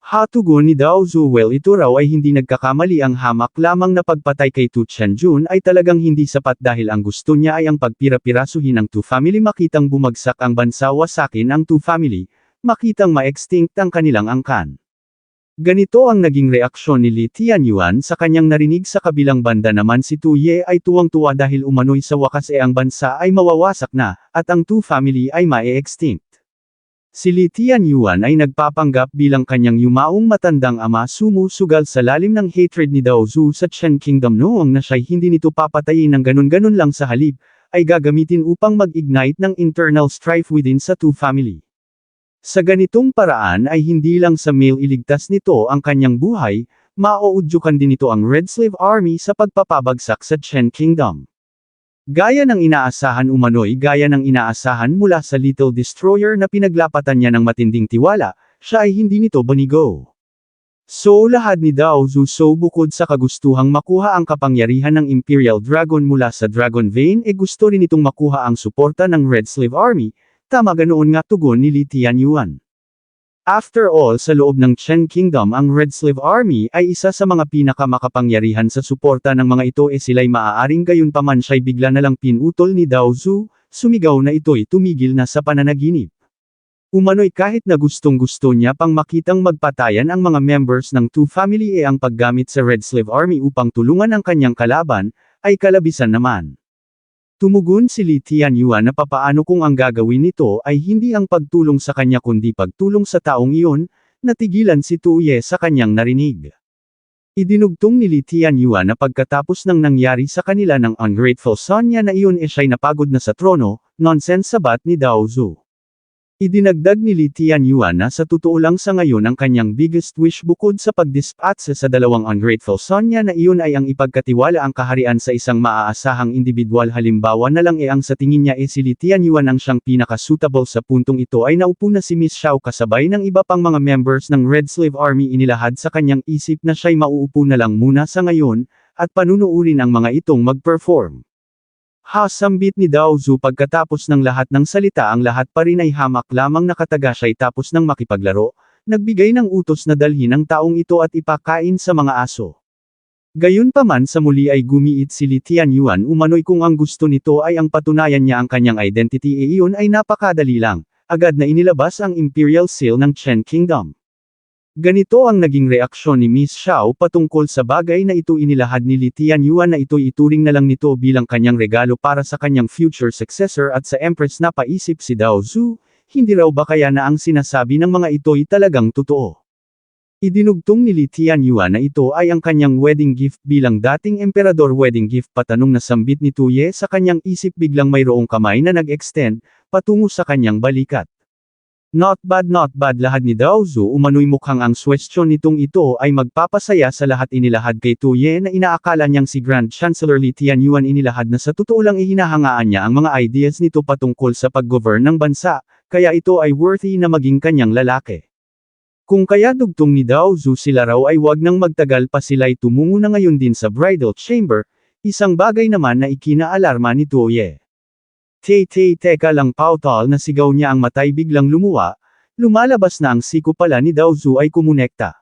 Hatugon ni Dao Zu well ito raw ay hindi nagkakamali ang hamak lamang na pagpatay kay Tu Chenjun ay talagang hindi sapat dahil ang gusto niya ay ang pagpira-pirasuhin ng Tu family makitang bumagsak ang bansa wasakin ang Tu family, makitang ma-extinct ang kanilang angkan. Ganito ang naging reaksyon ni Li Tianyuan sa kanyang narinig sa kabilang banda naman si Tuye ay tuwang-tuwa dahil umano'y sa wakas ang bansa ay mawawasak na, at ang Tu family ay ma-extinct. Si Li Tianyuan ay nagpapanggap bilang kanyang yumaong matandang ama sumusugal sa lalim ng hatred ni Dao Zu sa Chen Kingdom noong na siya'y hindi nito papatayin ng ganun-ganun lang sa halip, ay gagamitin upang mag-ignite ng internal strife within sa Tu family. Sa ganitong paraan ay hindi lang sa male iligtas nito ang kanyang buhay, mauudyukan din ito ang Red Slave Army sa pagpapabagsak sa Chen Kingdom. Gaya ng inaasahan mula sa Little Destroyer na pinaglapatan niya ng matinding tiwala, siya ay hindi nito banigo. So lahat ni Dao Zu bukod sa kagustuhang makuha ang kapangyarihan ng Imperial Dragon mula sa Dragon Vein gusto rin itong makuha ang suporta ng Red Slave Army, tama ganoon nga tugon ni Li Tianyuan. After all sa loob ng Chen Kingdom ang Red Slave Army ay isa sa mga pinakamakapangyarihan sa suporta ng mga ito sila'y maaaring gayunpaman siya'y bigla na lang pinutol ni Dao Zu, sumigaw na ito'y tumigil na sa pananaginip. Umano'y kahit na gustong-gusto niya pang makitang magpatayan ang mga members ng Two Family ang paggamit sa Red Slave Army upang tulungan ang kanyang kalaban, ay kalabisan naman. Tumugon si Li Tianyuan na papaano kung ang gagawin nito ay hindi ang pagtulong sa kanya kundi pagtulong sa taong iyon, natigilan si Tuye sa kanyang narinig. Idinugtong ni Li Tianyuan na pagkatapos ng nangyari sa kanila ng ungrateful son niya na iyon siya'y napagod na sa trono, nonsense sabat ni Dao Zu. Idinagdag ni Li Tianyuan na sa totoo lang sa ngayon ang kanyang biggest wish bukod sa pagdispatse sa dalawang ungrateful son niya na iyon ay ang ipagkatiwala ang kaharian sa isang maaasahang individual halimbawa na lang ang sa tingin niya si Li Tianyuan ang siyang pinaka-suitable sa puntong ito ay naupo na si Miss Xiao kasabay ng iba pang mga members ng Red Slave Army inilahad sa kanyang isip na siya'y mauupo na lang muna sa ngayon, at panunuurin ang mga itong mag-perform. Sambit ni Dao Zu pagkatapos ng lahat ng salita ang lahat pa rin ay hamak lamang nakataga siya'y tapos ng makipaglaro, nagbigay ng utos na dalhin ang taong ito at ipakain sa mga aso. Gayunpaman sa muli ay gumiit si Li Tianyuan umano'y kung ang gusto nito ay ang patunayan niya ang kanyang identity iyon ay napakadali lang, agad na inilabas ang Imperial Seal ng Chen Kingdom. Ganito ang naging reaksyon ni Miss Xiao patungkol sa bagay na ito inilahad ni Li Tianyuan na ito'y ituring na lang nito bilang kanyang regalo para sa kanyang future successor at sa Empress na paisip si Dao Zu, hindi raw ba kaya na ang sinasabi ng mga ito'y talagang totoo. Idinugtong ni Li Tianyuan na ito ay ang kanyang wedding gift bilang dating emperador wedding gift patanong na sambit ni Tuye sa kanyang isip biglang mayroong kamay na nag-extend, patungo sa kanyang balikat. Not bad lahad ni Dao Zu umano'y mukhang ang suwestyon nitong ito ay magpapasaya sa lahat inilahad kay Tuye na inaakala niyang si Grand Chancellor Li Tianyuan inilahad na sa totoo lang hinahangaan niya ang mga ideas nito patungkol sa pag-govern ng bansa, kaya ito ay worthy na maging kanyang lalaki. Kung kaya dugtong ni Dao Zu sila raw ay wag nang magtagal pa sila'y tumungo na ngayon din sa bridal chamber, isang bagay naman na ikinaalarma ni Tuye. Teka lang pautal na sigaw niya ang matay biglang lumuwa, lumalabas na ang siko pala ni Dao Zu ay kumonekta.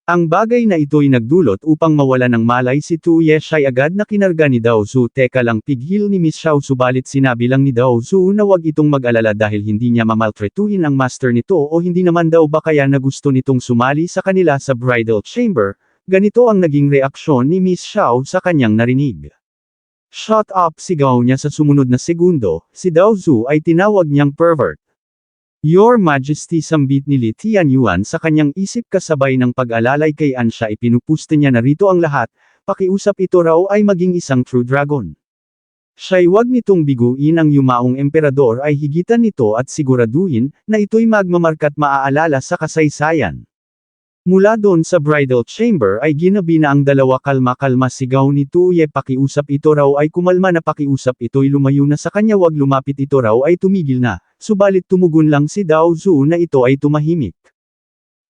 Ang bagay na ito'y nagdulot upang mawala ng malay si Tuye siya'y agad na kinarga ni Dao Zu teka lang pighil ni Miss Xiao subalit sinabi lang ni Dao Zu na wag itong mag-alala dahil hindi niya mamaltretuhin ang master nito o hindi naman daw ba kaya na gusto nitong sumali sa kanila sa bridal chamber, ganito ang naging reaksyon ni Miss Xiao sa kanyang narinig. Shut up sigaw niya sa sumunod na segundo, si Dao Zu ay tinawag niyang pervert. Your Majesty sambit ni Li Tianyuan sa kanyang isip kasabay ng pag-alalay kay An siya ipinupuste niya na rito ang lahat, pakiusap ito raw ay maging isang true dragon. Siya'y wag nitong biguin ang yumaong emperador ay higitan nito at siguraduhin na ito'y magmamarka't maaalala sa kasaysayan. Mula doon sa bridal chamber ay ginabi na ang dalawa kalma-kalma sigaw ni Tuye pakiusap ito raw ay kumalma na pakiusap ito'y lumayo na sa kanya wag lumapit ito raw ay tumigil na, subalit tumugon lang si Dao Zu na ito ay tumahimik.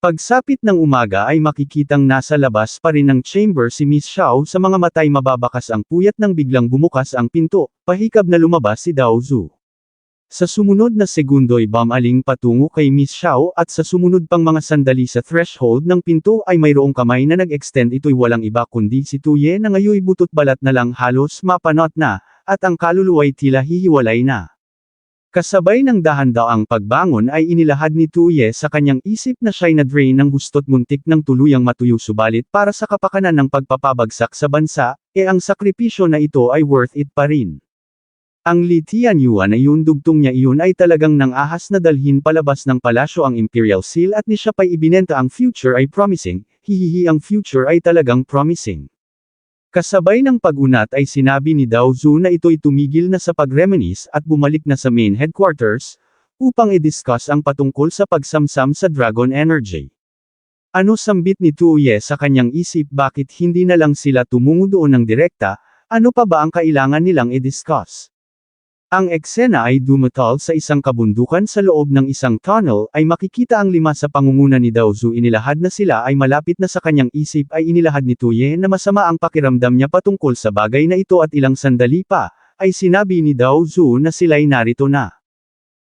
Pagsapit ng umaga ay makikitang nasa labas pa rin ng chamber si Miss Xiao sa mga matay mababakas ang puyat nang biglang bumukas ang pinto, pahikab na lumabas si Dao Zu. Sa sumunod na segundo'y bumaling patungo kay Miss Xiao at sa sumunod pang mga sandali sa threshold ng pinto ay mayroong kamay na nag-extend ito'y walang iba kundi si Tuye na ngayoy butot balat na lang halos mapanot na, at ang kaluluwa'y tila hihiwalay na. Kasabay ng dahan-daang pagbangon ay inilahad ni Tuye sa kanyang isip na siya'y na-drain ng gusto't muntik ng tuluyang matuyo subalit para sa kapakanan ng pagpapabagsak sa bansa, ang sakripisyo na ito ay worth it pa rin. Ang Li Tianyuan na yun dugtong niya iyon ay talagang nang-ahas na dalhin palabas ng palasyo ang Imperial Seal at ni siya pa'y ibinenta ang future ay promising, hihihi ang future ay talagang promising. Kasabay ng pag-unat ay sinabi ni Dao Zu na ito'y tumigil na sa pag-reminisce at bumalik na sa main headquarters, upang i-discuss ang patungkol sa pagsamsam sa Dragon Energy. Ano sambit ni Tuye sa kanyang isip, bakit hindi na lang sila tumungo doon ng direkta, ano pa ba ang kailangan nilang i-discuss? Ang eksena ay dumatal sa isang kabundukan sa loob ng isang tunnel, ay makikita ang 5 sa pangunguna ni Daozu. Inilahad na sila ay malapit na sa kanyang isip, ay inilahad ni Tuye na masama ang pakiramdam niya patungkol sa bagay na ito, at ilang sandali pa, ay sinabi ni Daozu na sila'y narito na.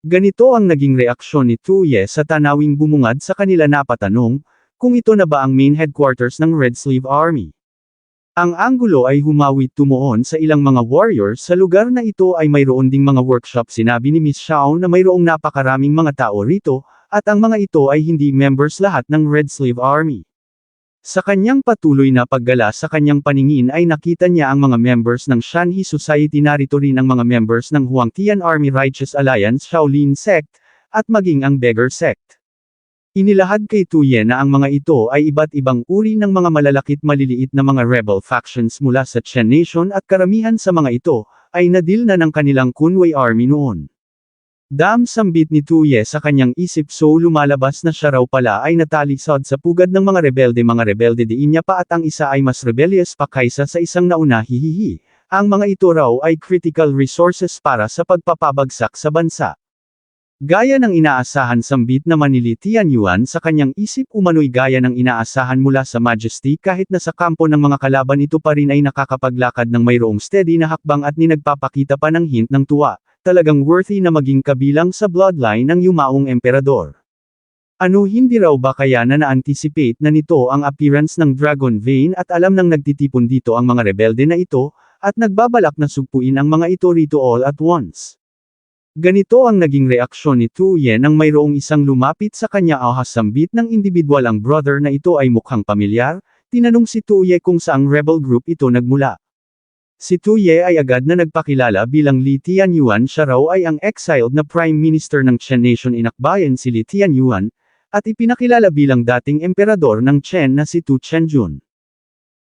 Ganito ang naging reaksyon ni Tuye sa tanawing bumungad sa kanila. Napatanong, kung ito na ba ang main headquarters ng Red Sleeve Army. Ang anggulo ay humawit tumuon sa ilang mga warriors sa lugar na ito, ay mayroon ding mga workshop. Sinabi ni Miss Xiao na mayroong napakaraming mga tao rito, at ang mga ito ay hindi members lahat ng Red Sleeve Army. Sa kanyang patuloy na paggala sa kanyang paningin ay nakita niya ang mga members ng Shanhi Society, narito rin ang mga members ng Huangtian Army, Righteous Alliance, Shaolin Sect, at maging ang Beggar Sect. Inilahad kay Tuye na ang mga ito ay iba't ibang uri ng mga malalakit maliliit na mga rebel factions mula sa Chen Nation, at karamihan sa mga ito, ay nadil na ng kanilang Kunwei Army noon. Sambit ni Tuye sa kanyang isip, so lumalabas na siya raw pala ay natalisod sa pugad ng mga rebelde, diin niya pa, at ang isa ay mas rebellious pa kaysa sa isang nauna. Hihihi. Ang mga ito raw ay critical resources para sa pagpapabagsak sa bansa. Gaya ng inaasahan, sambit naman ni Li Tianyuan sa kanyang isip, umano'y gaya ng inaasahan mula sa Majesty, kahit na sa kampo ng mga kalaban ito pa rin ay nakakapaglakad ng mayroong steady na hakbang at nagpapakita pa ng hint ng tuwa. Talagang worthy na maging kabilang sa bloodline ng yumaong emperador. Ano, hindi raw ba kaya na na-anticipate na nito ang appearance ng Dragon Vein, at alam nang nagtitipon dito ang mga rebelde na ito, at nagbabalak na sugpuin ang mga ito rito all at once. Ganito ang naging reaksyon ni Tuye nang mayroong isang lumapit sa kanya. Sambit ng individual, ang brother na ito ay mukhang pamilyar. Tinanong si Tuye kung saang rebel group ito nagmula. Si Tuye ay agad na nagpakilala bilang Li Tianyuan. Siya raw ay ang exiled na Prime Minister ng Chen Nation. Inakbayan si Li Tianyuan, at ipinakilala bilang dating emperador ng Chen na si Tu Chenjun.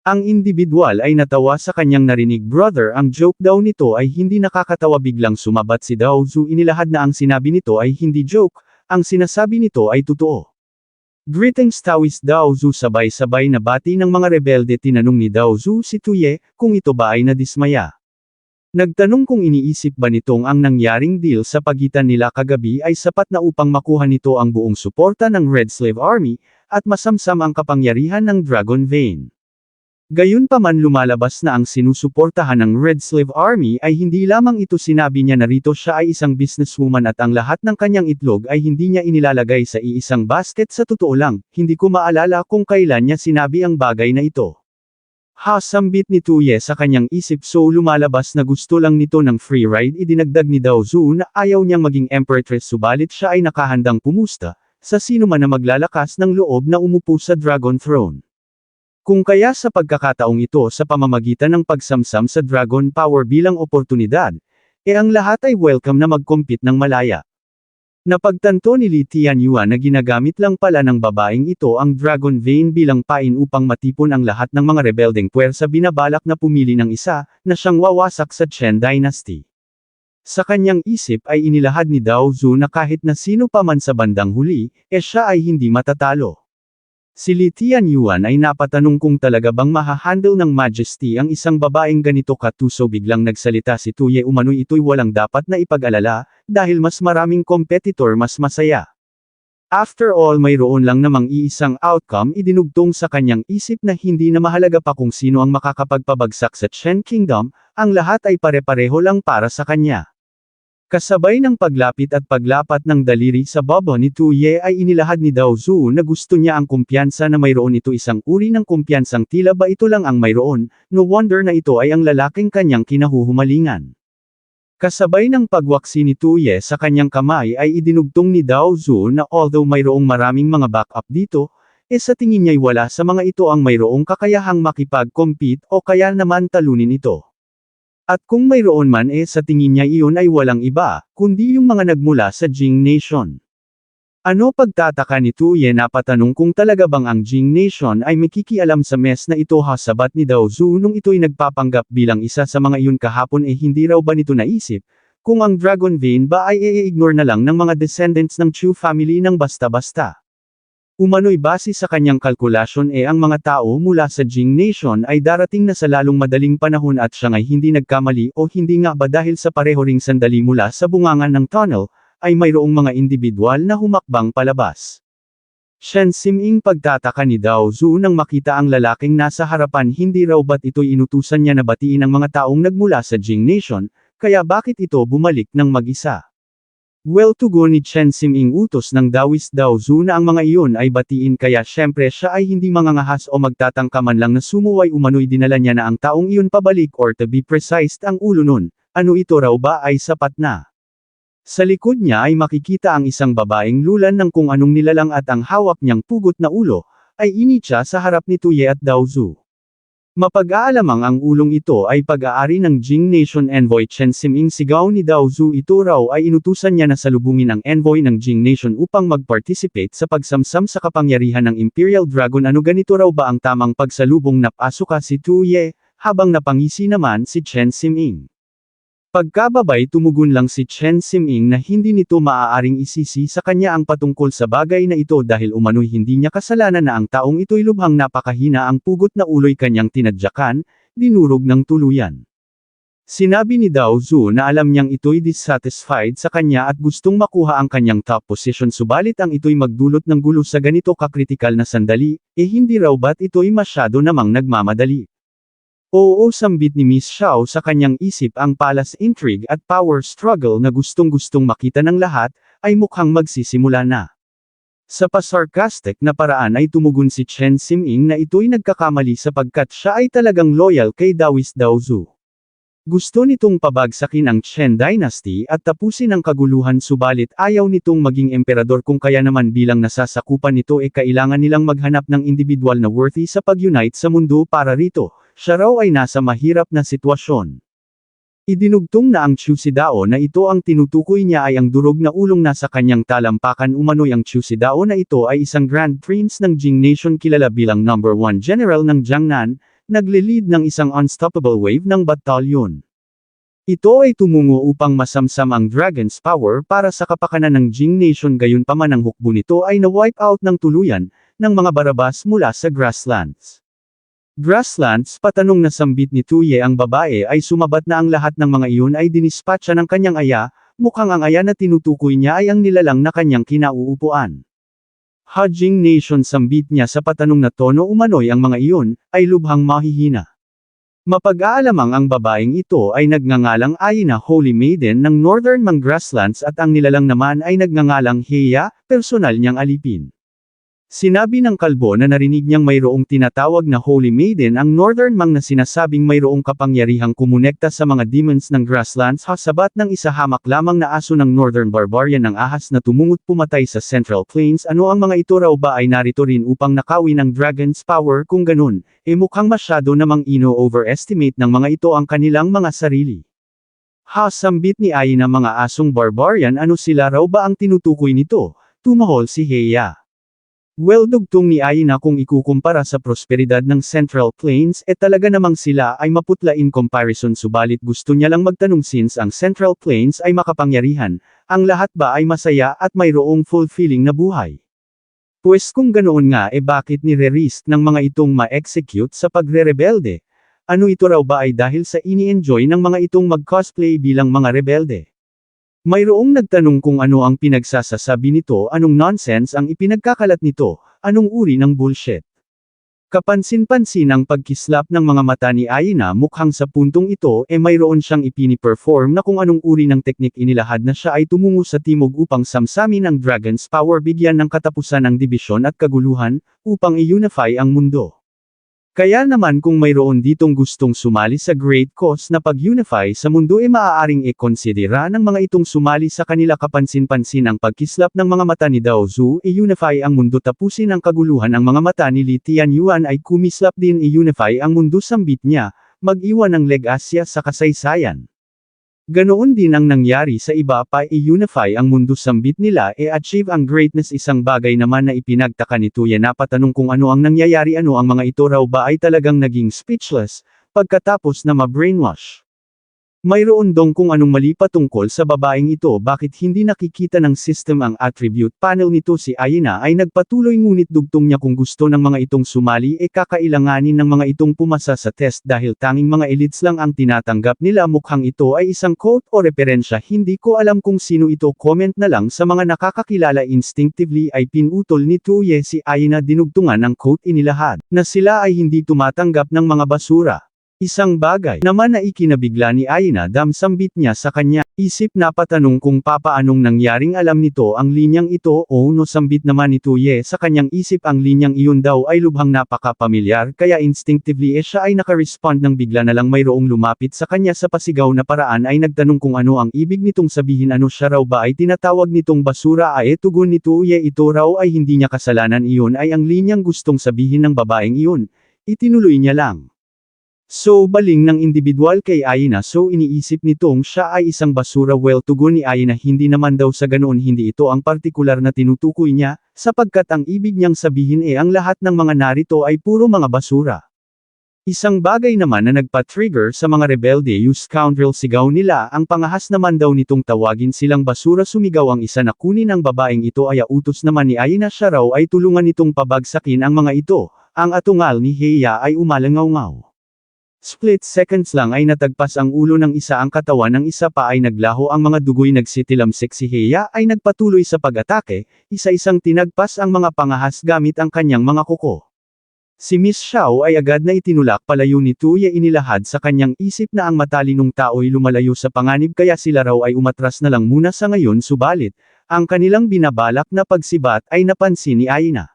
Ang individual ay natawa sa kanyang narinig. Brother, ang joke daw nito ay hindi nakakatawa. Biglang sumabat si Daozu. Inilahad na ang sinabi nito ay hindi joke, ang sinasabi nito ay totoo. Greetings Taoist Daozu, sabay-sabay na bati ng mga rebelde. Tinanong ni Daozu si Tuye, kung ito ba ay nadismaya. Nagtanong kung iniisip ba nitong ang nangyaring deal sa pagitan nila kagabi ay sapat na upang makuha nito ang buong suporta ng Red Slave Army, at masamsam ang kapangyarihan ng Dragon Vein. Gayunpaman, lumalabas na ang sinusuportahan ng Red Slave Army ay hindi lamang ito. Sinabi niya na rito siya ay isang businesswoman, at ang lahat ng kanyang itlog ay hindi niya inilalagay sa iisang basket. Sa totoo lang, hindi ko maalala kung kailan niya sinabi ang bagay na ito. Sambit ni Tuye sa kanyang isip, so lumalabas na gusto lang nito ng free ride. Idinagdag ni Daozu na ayaw niyang maging empress, subalit siya ay nakahandang pumusta sa sino man na maglalakas ng loob na umupo sa Dragon Throne. Kung kaya sa pagkakataong ito, sa pamamagitan ng pagsamsam sa Dragon Power bilang oportunidad, ang lahat ay welcome na mag-compete ng malaya. Napagtanto ni Li Tianyuan na ginagamit lang pala ng babaeng ito ang Dragon Vein bilang pain upang matipon ang lahat ng mga rebeldeng puwersa. Binabalak na pumili ng isa, na siyang wawasak sa Chen Dynasty. Sa kanyang isip ay inilahad ni Daozu na kahit na sino pa man sa bandang huli, siya ay hindi matatalo. Si Li Tianyuan ay napatanong kung talaga bang mahahandle ng Majesty ang isang babaeng ganito katuso. Biglang nagsalita si Tuye, umano'y ito'y walang dapat na ipag-alala, dahil mas maraming competitor mas masaya. After all, mayroon lang namang iisang outcome. Idinugtong sa kanyang isip na hindi na mahalaga pa kung sino ang makakapagpabagsak sa Chen Kingdom, ang lahat ay pare-pareho lang para sa kanya. Kasabay ng paglapit at paglapat ng daliri sa baba ni Tuye ay inilahad ni Daozu na gusto niya ang kumpiyansa na mayroon ito, isang uri ng kumpiyansang tila ba ito lang ang mayroon. No wonder na ito ay ang lalaking kanyang kinahuhumalingan. Kasabay ng pagwaksi ni Tuye sa kanyang kamay ay idinugtong ni Daozu na although mayroong maraming mga backup dito, sa tingin niya'y wala sa mga ito ang mayroong kakayahang makipag-compete o kaya naman talunin ito. At kung mayroon man sa tingin niya iyon ay walang iba, kundi yung mga nagmula sa Jing Nation. Ano, pagtataka ni Tuye, napatanong kung talaga bang ang Jing Nation ay makikialam sa mess na ito. Sabat ni Daozu nung ito'y nagpapanggap bilang isa sa mga iyon kahapon. Hindi raw ba nito naisip, Kung ang Dragon Vein ba ay i-ignore na lang ng mga descendants ng Chu family ng basta-basta. Umano'y base sa kanyang kalkulasyon ang mga tao mula sa Jing Nation ay darating na sa lalong madaling panahon at siya ay hindi nagkamali o hindi nga ba dahil sa pareho ring sandali mula sa bungangan ng tunnel, ay mayroong mga individual na humakbang palabas. Shen Siming pagtataka ni Dao Zu nang makita ang lalaking nasa harapan hindi raw ba't ito'y inutusan niya na batiin ang mga taong nagmula sa Jing Nation, kaya bakit ito bumalik ng mag-isa? Well, tugon ni Chen Siming utos ng Daoist Dao Zu na ang mga iyon ay batiin kaya syempre siya ay hindi mangangahas o magtatangka man lang na sumuway umano'y dinala niya na ang taong iyon pabalik or to be precise ang ulo nun, ano ito raw ba ay sapat na. Sa likod niya ay makikita ang isang babaeng lulan ng kung anong nilalang at ang hawak niyang pugot na ulo, ay initsa sa harap ni Tuye at Dao Zu. Mapag-aalamang ang ulong ito ay pag-aari ng Jing Nation Envoy Chen Siming sigaw ni Dao Zu ito raw ay inutusan niya na salubungin ang envoy ng Jing Nation upang mag-participate sa pagsamsam sa kapangyarihan ng Imperial Dragon ano ganito raw ba ang tamang pagsalubong napasuka si Tuye, habang napangisi naman si Chen Siming. Pagkababay tumugon lang si Chen Siming na hindi nito maaaring isisi sa kanya ang patungkol sa bagay na ito dahil umano'y hindi niya kasalanan na ang taong ito'y lubhang napakahina ang pugot na ulo'y kanyang tinadyakan, dinurog ng tuluyan. Sinabi ni Dao Zu na alam niyang ito'y dissatisfied sa kanya at gustong makuha ang kanyang top position subalit ang ito'y magdulot ng gulo sa ganito kakritikal na sandali, hindi raw ba't ito'y masyado namang nagmamadali. Oo sambit ni Miss Xiao sa kanyang isip ang palace intrigue at power struggle na gustong-gustong makita ng lahat, ay mukhang magsisimula na. Sa pa-sarcastic na paraan ay tumugon si Chen Siming na ito'y nagkakamali sapagkat siya ay talagang loyal kay Daoist Dao Zu. Gusto nitong pabagsakin ang Chen Dynasty at tapusin ang kaguluhan subalit ayaw nitong maging emperador kung kaya naman bilang nasasakupan nito kailangan nilang maghanap ng individual na worthy sa pag-unite sa mundo para rito. Siya raw ay nasa mahirap na sitwasyon. Idinugtong na ang Chu Sidao na ito ang tinutukoy niya ay ang durog na ulong nasa kanyang talampakan umano'y ang Chu Sidao na ito ay isang Grand Prince ng Jing Nation kilala bilang number 1 General ng Jiangnan, nagle-lead ng isang unstoppable wave ng batalyon. Ito ay tumungo upang masamsam ang Dragon's power para sa kapakanan ng Jing Nation gayunpaman ang hukbo nito ay na-wipe out ng tuluyan, ng mga barabas mula sa grasslands. Grasslands patanong na sambit ni Tuye ang babae ay sumabat na ang lahat ng mga iyon ay dinispatcha ng kanyang aya, mukhang ang aya na tinutukoy niya ay ang nilalang na kanyang kinauupuan. Jing Nation sambit niya sa patanong na tono umano'y ang mga iyon, ay lubhang mahihina. Mapag-aalamang ang babaeng ito ay nagngangalang Aina Holy Maiden ng Northern Mang Grasslands at ang nilalang naman ay nagngangalang Heya, personal niyang alipin. Sinabi ng kalbo na narinig niyang mayroong tinatawag na Holy Maiden ang Northern Mang na sinasabing mayroong kapangyarihang kumonekta sa mga demons ng Grasslands hasabat ng isa hamak lamang na aso ng Northern Barbarian ng ahas na tumungot pumatay sa Central Plains ano ang mga ito raw ba ay narito rin upang nakawin ang Dragon's power kung ganun, mukhang masyado namang ino-overestimate ng mga ito ang kanilang mga sarili. Sambit ni Aina mga asong Barbarian ano sila raw ba ang tinutukoy nito, tumahol si Heya. Well dugtong ni Aina kung ikukumpara sa prosperidad ng Central Plains talaga namang sila ay maputla in comparison subalit gusto niya lang magtanong since ang Central Plains ay makapangyarihan, ang lahat ba ay masaya at mayroong fulfilling na buhay? Pues kung ganoon nga bakit nire-risk ng mga itong ma-execute sa pagre-rebelde? Ano ito raw ba ay dahil sa ini-enjoy ng mga itong mag-cosplay bilang mga rebelde? Mayroong nagtanong kung ano ang pinagsasasabi nito anong nonsense ang ipinagkakalat nito, anong uri ng bullshit. Kapansin-pansin ang pagkislap ng mga mata ni Aina mukhang sa puntong ito mayroon siyang ipini-perform na kung anong uri ng teknik inilahad na siya ay tumungo sa timog upang samsamin ang Dragon's power bigyan ng katapusan ang dibisyon at kaguluhan, upang i-unify ang mundo. Kaya naman kung mayroon ditong gustong sumali sa great cause na pag-unify sa mundo maaaring konsidera ng mga itong sumali sa kanila kapansin-pansin ang pagkislap ng mga mata ni Dao Zu i-unify ang mundo tapusin ang kaguluhan ang mga mata ni Li Tianyuan ay kumislap din i-unify ang mundo sambit niya, mag-iwan ng legasya sa kasaysayan. Ganoon din ang nangyari sa iba pa i-unify ang mundo sambit nila achieve ang greatness isang bagay naman na ipinagtaka ni Tuye napatanong kung ano ang nangyayari ano ang mga ito raw ba ay talagang naging speechless, pagkatapos na ma-brainwash. Mayroon dong kung anong mali patungkol sa babaeng ito, bakit hindi nakikita ng system ang attribute panel nito. Si Aina ay nagpatuloy, ngunit dugtong niya kung gusto ng mga itong sumali kakailanganin ng mga itong pumasa sa test dahil tanging mga elites lang ang tinatanggap nila. Mukhang ito ay isang quote o referensya, hindi ko alam kung sino ito, comment na lang sa mga nakakakilala. Instinctively ay pinutol ni Tuye si Aina, dinugtungan ng quote inilahad na sila ay hindi tumatanggap ng mga basura. Isang bagay naman na ikinabigla ni Aina dam sambit niya sa kanya. Isip na patanong kung papaanong nangyaring alam nito ang linyang ito o no, sambit naman ni Tuye sa kanyang isip ang linyang iyon daw ay lubhang napaka-pamilyar, kaya instinctively siya ay nakarespond nang bigla na lang mayroong lumapit sa kanya sa pasigaw na paraan ay nagtanong kung ano ang ibig nitong sabihin. Ano siya raw ba ay tinatawag nitong basura? Tugon ni Tuye, ito raw ay hindi niya kasalanan, iyon ay ang linyang gustong sabihin ng babaeng iyon. Itinuloy niya lang. So baling ng individual kay Aina, so iniisip nitong siya ay isang basura. Well, tugon ni Aina, hindi naman daw sa ganoon, hindi ito ang partikular na tinutukoy niya, sapagkat ang ibig niyang sabihin ang lahat ng mga narito ay puro mga basura. Isang bagay naman na nagpa-trigger sa mga rebelde, you scoundrel, sigaw nila. Ang pangahas naman daw nitong tawagin silang basura, sumigaw ang isa na kunin ang babaeng ito ay utos naman ni Aina, siya raw ay tulungan nitong pabagsakin ang mga ito. Ang atungal ni Heya ay umalangaw-ngaw. Split seconds lang ay natagpas ang ulo ng isa, ang katawan ng isa pa ay naglaho, ang mga dugoy nagsitilamsik. Si Heya ay nagpatuloy sa pag-atake, isa-isang tinagpas ang mga pangahas gamit ang kanyang mga kuko. Si Miss Xiao ay agad na itinulak palayo ni Tuye, inilahad sa kanyang isip na ang matalinong tao'y lumalayo sa panganib kaya sila raw ay umatras na lang muna sa ngayon, subalit, ang kanilang binabalak na pagsibat ay napansin ni Aina.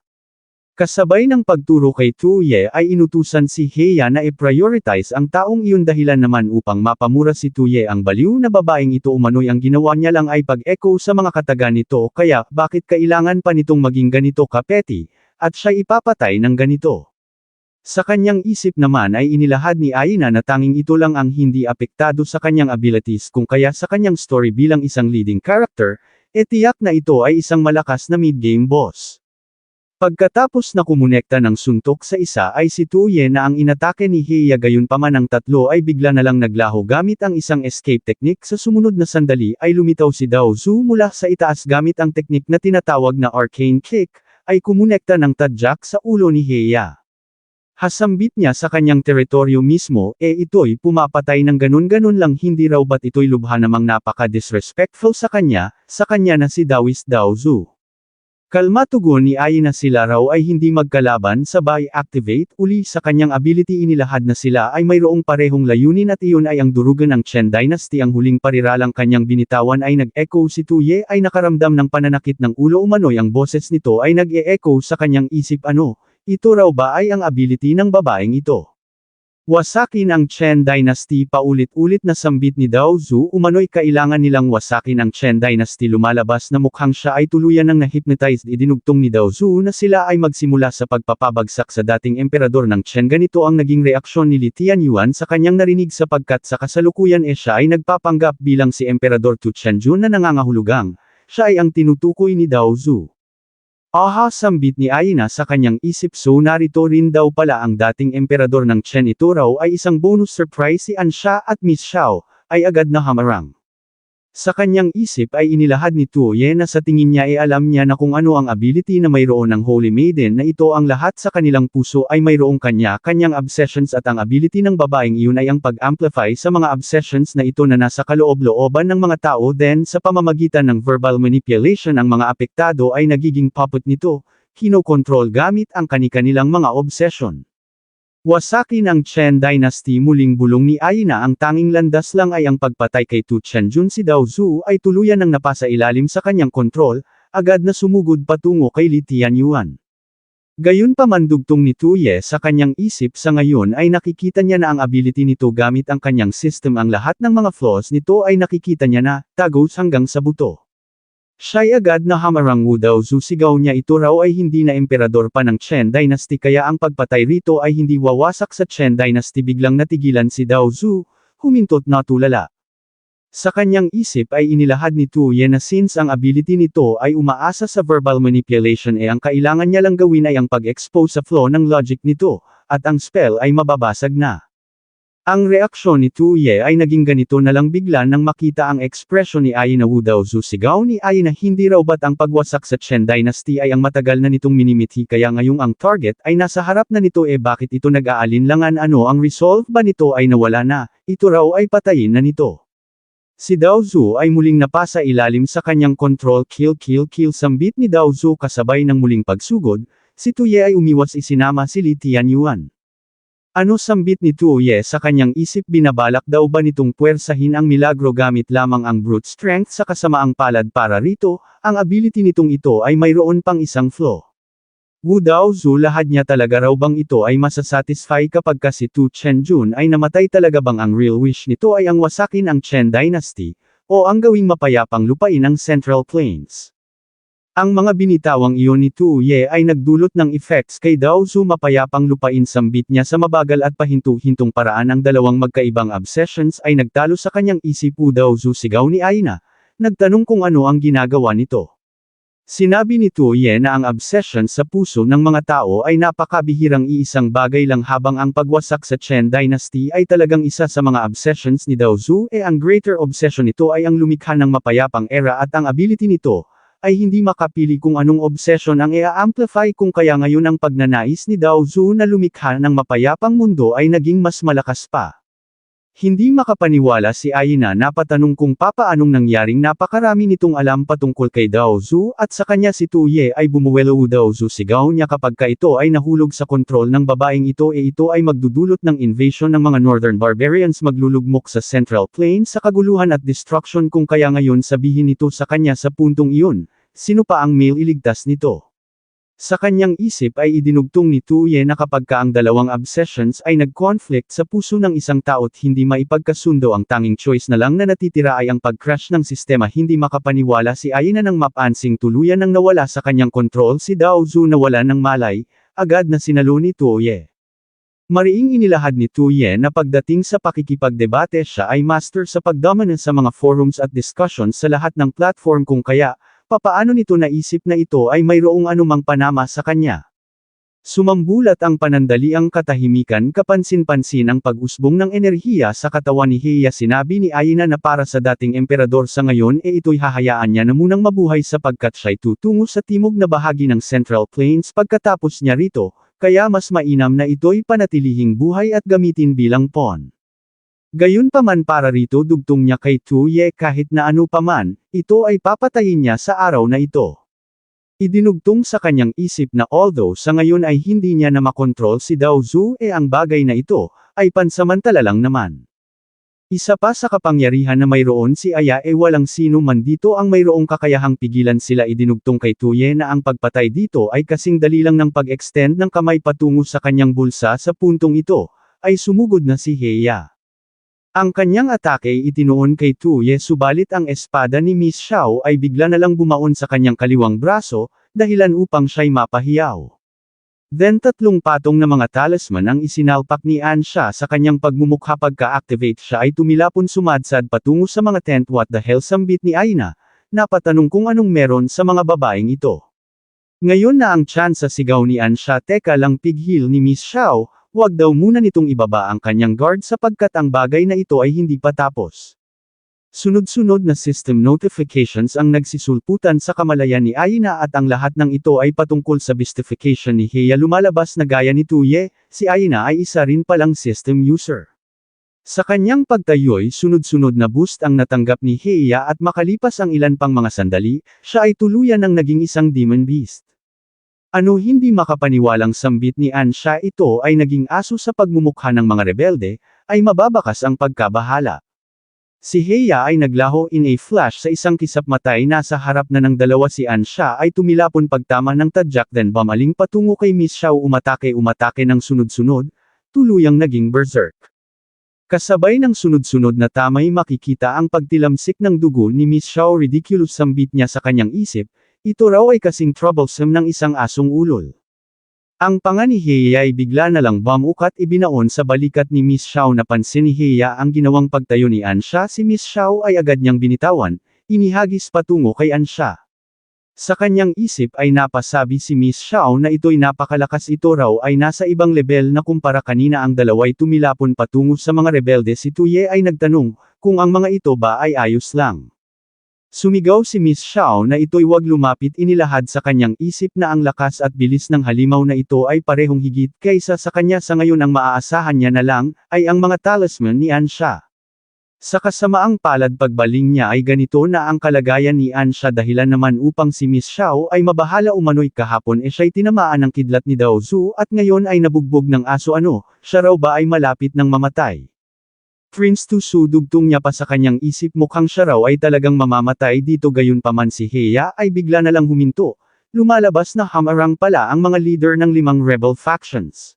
Kasabay ng pagturo kay Tuye ay inutusan si Heya na i-prioritize ang taong iyon, dahilan naman upang mapamura si Tuye. Ang baliw na babaeng ito umano'y ang ginawa niya lang ay pag-echo sa mga kataga nito, kaya bakit kailangan pa nitong maging ganito kapeti, at siya ipapatay ng ganito. Sa kanyang isip naman ay inilahad ni Aina na tanging ito lang ang hindi apektado sa kanyang abilities, kung kaya sa kanyang story bilang isang leading character, tiyak na ito ay isang malakas na mid-game boss. Pagkatapos na kumonekta ng suntok sa isa ay si Tuye na ang inatake ni Heya, gayunpaman ang tatlo ay bigla na lang naglaho gamit ang isang escape technique. Sa sumunod na sandali ay lumitaw si Dao Zu mula sa itaas gamit ang teknik na tinatawag na arcane kick, ay kumonekta ng tadyak sa ulo ni Heya. Hasambit niya sa kanyang teritoryo mismo, ito'y pumapatay ng ganun-ganun lang, hindi raw ba't ito'y lubha namang napaka-disrespectful sa kanya na si Daoist Dao Zu. Kalma, tugon ni Aina, sila raw ay hindi magkalaban, sabay activate uli sa kanyang ability. Inilahad na sila ay mayroong parehong layunin at iyon ay ang durugan ng Chen Dynasty. Ang huling pariralang kanyang binitawan ay nag-echo. Si Tuye ay nakaramdam ng pananakit ng ulo, umano'y ang boses nito ay nag-e-echo sa kanyang isip. Ano, ito raw ba ay ang ability ng babaeng ito? Wasakin ang Chen Dynasty, paulit-ulit na sambit ni Dao Zu, umano'y kailangan nilang wasakin ang Chen Dynasty. Lumalabas na mukhang siya ay tuluyan ng na-hypnotized. Idinugtong ni Dao Zu na sila ay magsimula sa pagpapabagsak sa dating emperador ng Chen. Ganito ang naging reaksyon ni Li Tianyuan sa kanyang narinig, sapagkat sa kasalukuyan siya ay nagpapanggap bilang si Emperador Tu Chenjun na nangangahulugang siya ay ang tinutukoy ni Dao Zu. Aha, sambit ni Aina sa kanyang isip, so narito rin daw pala ang dating emperador ng Chen. Ito raw ay isang bonus surprise. Si Ansha at Miss Xiao ay agad na hamarang. Sa kanyang isip ay inilahad ni Tuye na sa tingin niya alam niya na kung ano ang ability na mayroon ng Holy Maiden, na ito ang lahat sa kanilang puso ay mayroong kanya-kanyang obsessions, at ang ability ng babaeng iyon ay ang pag-amplify sa mga obsessions na ito na nasa kaloob-looban ng mga tao. Then sa pamamagitan ng verbal manipulation ang mga apektado ay nagiging puppet nito, kinokontrol gamit ang kani-kanilang mga obsession. Wasakin ang Chen Dynasty. Muling bulong ni Aina, ang tanging landas lang ay ang pagpatay kay Tu Chenjun. Si Dao Zu ay tuluyan ng napasa ilalim sa kanyang kontrol, agad na sumugod patungo kay Li Tianyuan. Gayunpaman, dugtong ni Tuye sa kanyang isip, sa ngayon ay nakikita niya na ang ability nito gamit ang kanyang system. Ang lahat ng mga flaws nito ay nakikita niya na, tagos hanggang sa buto. Siya'y agad na hamarang. Dao Zu, sigaw niya, ito raw ay hindi na emperador pa ng Chen Dynasty, kaya ang pagpatay rito ay hindi wawasak sa Chen Dynasty. Biglang natigilan si Dao Zu, humintot na tulala. Sa kanyang isip ay inilahad ni Tuye na since ang ability nito ay umaasa sa verbal manipulation, ang kailangan niya lang gawin ay ang pag-expose sa flaw ng logic nito, at ang spell ay mababasag na. Ang reaksyon ni Tuye ay naging ganito na lang bigla nang makita ang ekspresyon ni Ai na Wudao-zu. Sigaw ni Ai na hindi raw ba't ang pagwasak sa Chen Dynasty ay ang matagal na nitong minimithi kaya ngayong ang target ay nasa harap na nito bakit ito nag-aalinlangan ang resolve ba nito ay nawala na, ito raw ay patayin na nito. Si Dao Zu ay muling napasa ilalim sa kanyang control kill sambit ni Dao Zu kasabay ng muling pagsugod, si Tuye ay umiwas isinama si Li Tianyuan. Ano sambit ni Tuye sa kanyang isip binabalak daw ba nitong puwersahin ang milagro gamit lamang ang brute strength sa kasamaang palad para rito, ang ability nitong ito ay mayroon pang isang flaw. Wudao Zu lahad niya talaga raw bang ito ay masasatisfy kapag si Tu Chenjun ay namatay talaga bang ang real wish nito ay ang wasakin ang Chen Dynasty, o ang gawing mapayapang lupain ang Central Plains. Ang mga binitawang iyon ni Tuye ay nagdulot ng effects kay Dao Zu mapayapang lupain sambit niya sa mabagal at pahinto-hintong paraan ang dalawang magkaibang obsessions ay nagtalo sa kanyang isip. Dao Zu sigaw ni Aina, nagtanong kung ano ang ginagawa nito. Sinabi ni Tuye na ang obsession sa puso ng mga tao ay napakabihirang iisang bagay lang habang ang pagwasak sa Chen Dynasty ay talagang isa sa mga obsessions ni Dao Zu ang greater obsession nito ay ang lumikha ng mapayapang era at ang ability nito ay hindi makapili kung anong obsession ang i-amplify kung kaya ngayon ang pagnanais ni Dao Zu na lumikha ng mapayapang mundo ay naging mas malakas pa. Hindi makapaniwala si Aina na patanong kung papaanong nangyaring napakarami nitong alam patungkol kay Dao Zu at sa kanya si Tuye ay bumuwelo. Dao Zu sigaw niya kapag ito ay nahulog sa kontrol ng babaeng ito ito ay magdudulot ng invasion ng mga Northern Barbarians maglulugmok sa Central Plains sa kaguluhan at destruction kung kaya ngayon sabihin nito sa kanya sa puntong iyon, sino pa ang male iligtas nito? Sa kanyang isip ay idinugtong ni Tuye na kapag ang dalawang obsessions ay nag-conflict sa puso ng isang tao't hindi maipagkasundo ang tanging choice na lang na natitira ay ang pag-crash ng sistema. Hindi makapaniwala si Aina nang mapansing tuluyan nang nawala sa kanyang kontrol si Dao Zu nawala ng malay, agad na sinalo ni Tuye. Mariing inilahad ni Tuye na pagdating sa pakikipagdebate siya ay master sa pagdominate sa mga forums at discussions sa lahat ng platform kung kaya, papaano nito naisip na ito ay mayroong anumang panama sa kanya. Sumambulat ang panandaliang katahimikan kapansin-pansin ang pag-usbong ng enerhiya sa katawan ni Heya. Sinabi ni Aina na para sa dating emperador sa ngayon ito'y hahayaan niya na munang mabuhay sapagkat siya'y tutungo sa timog na bahagi ng Central Plains pagkatapos niya rito, kaya mas mainam na ito'y panatilihing buhay at gamitin bilang pawn. Gayunpaman para rito dugtong niya kay Tuye kahit na ano paman, ito ay papatayin niya sa araw na ito. Idinugtong sa kanyang isip na although sa ngayon ay hindi niya na makontrol si Dao Zu ang bagay na ito, ay pansamantala lang naman. Isa pa sa kapangyarihan na mayroon si Aya walang sino man dito ang mayroong kakayahang pigilan sila. Idinugtong kay Tuye na ang pagpatay dito ay kasing dali lang ng pag-extend ng kamay patungo sa kanyang bulsa. Sa puntong ito, ay sumugod na si Heya. Ang kanyang atake itinuon kay Tuye subalit ang espada ni Miss Xiao ay bigla na lang bumaon sa kanyang kaliwang braso, dahilan upang siya'y mapahiyaw. Then tatlong patong na mga talisman ang isinalpak ni Ansha sa kanyang pagmumukha. Pagka-activate siya ay tumilapon sumadsad patungo sa mga tent. What the hell sambit ni Aina, napatanong kung anong meron sa mga babaeng ito. Ngayon na ang tsansa sigaw ni Ansha. Teka lang pighil ni Miss Xiao. Huwag daw muna nitong ibaba ang kanyang guard sapagkat ang bagay na ito ay hindi pa tapos. Sunod-sunod na system notifications ang nagsisulputan sa kamalayan ni Aina at ang lahat ng ito ay patungkol sa beastification ni Heya. Lumalabas na gaya ni Tuye, si Aina ay isa rin palang system user. Sa kanyang pagtayo'y sunod-sunod na boost ang natanggap ni Heya at makalipas ang ilan pang mga sandali, siya ay tuluyan ng naging isang demon beast. Ano hindi makapaniwalang sambit ni Ansha ito ay naging aso sa pagmumukha ng mga rebelde, ay mababakas ang pagkabahala. Si Heya ay naglaho in a flash sa isang kisap-matay. Nasa harap na ng dalawa si Ansha ay tumilapon pagtama ng tadyak then bumaling patungo kay Miss Xiao. Umatake ng sunod-sunod, tuluyang naging berserk. Kasabay ng sunod-sunod na tamay makikita ang pagtilamsik ng dugo ni Miss Xiao. Ridiculous sambit niya sa kanyang isip. Ito raw ay kasing troublesome ng isang asong ulol. Ang panga ni Heya ay bigla na lang bumukat ibinaon sa balikat ni Miss Xiao. Napansin ni Heya ang ginawang pagtayo ni Ansha. Si Miss Xiao ay agad niyang binitawan, inihagis patungo kay Ansha. Sa kanyang isip ay napasabi si Miss Xiao na ito'y napakalakas, ito raw ay nasa ibang level na kumpara kanina. Ang dalawa'y tumilapon patungo sa mga rebelde. Si Tuye ay nagtanong, kung ang mga ito ba ay ayos lang. Sumigaw si Miss Xiao na ito'y wag lumapit. Inilahad sa kanyang isip na ang lakas at bilis ng halimaw na ito ay parehong higit kaysa sa kanya. Sa ngayon ang maaasahan niya na lang, ay ang mga talisman ni Ansha. Sa kasamaang palad pagbaling niya ay ganito na ang kalagayan ni Ansha, dahilan naman upang si Miss Xiao ay mabahala umano'y kahapon siya'y tinamaan ng kidlat ni Dao Zu at ngayon ay nabugbog ng aso. Siya raw ba ay malapit ng mamatay? Prince Tusu, dugtong niya pa sa kanyang isip, mukhang siya raw ay talagang mamamatay dito. Gayunpaman si Heya ay bigla na lang huminto. Lumalabas na hamarang pala ang mga leader ng 5 rebel factions.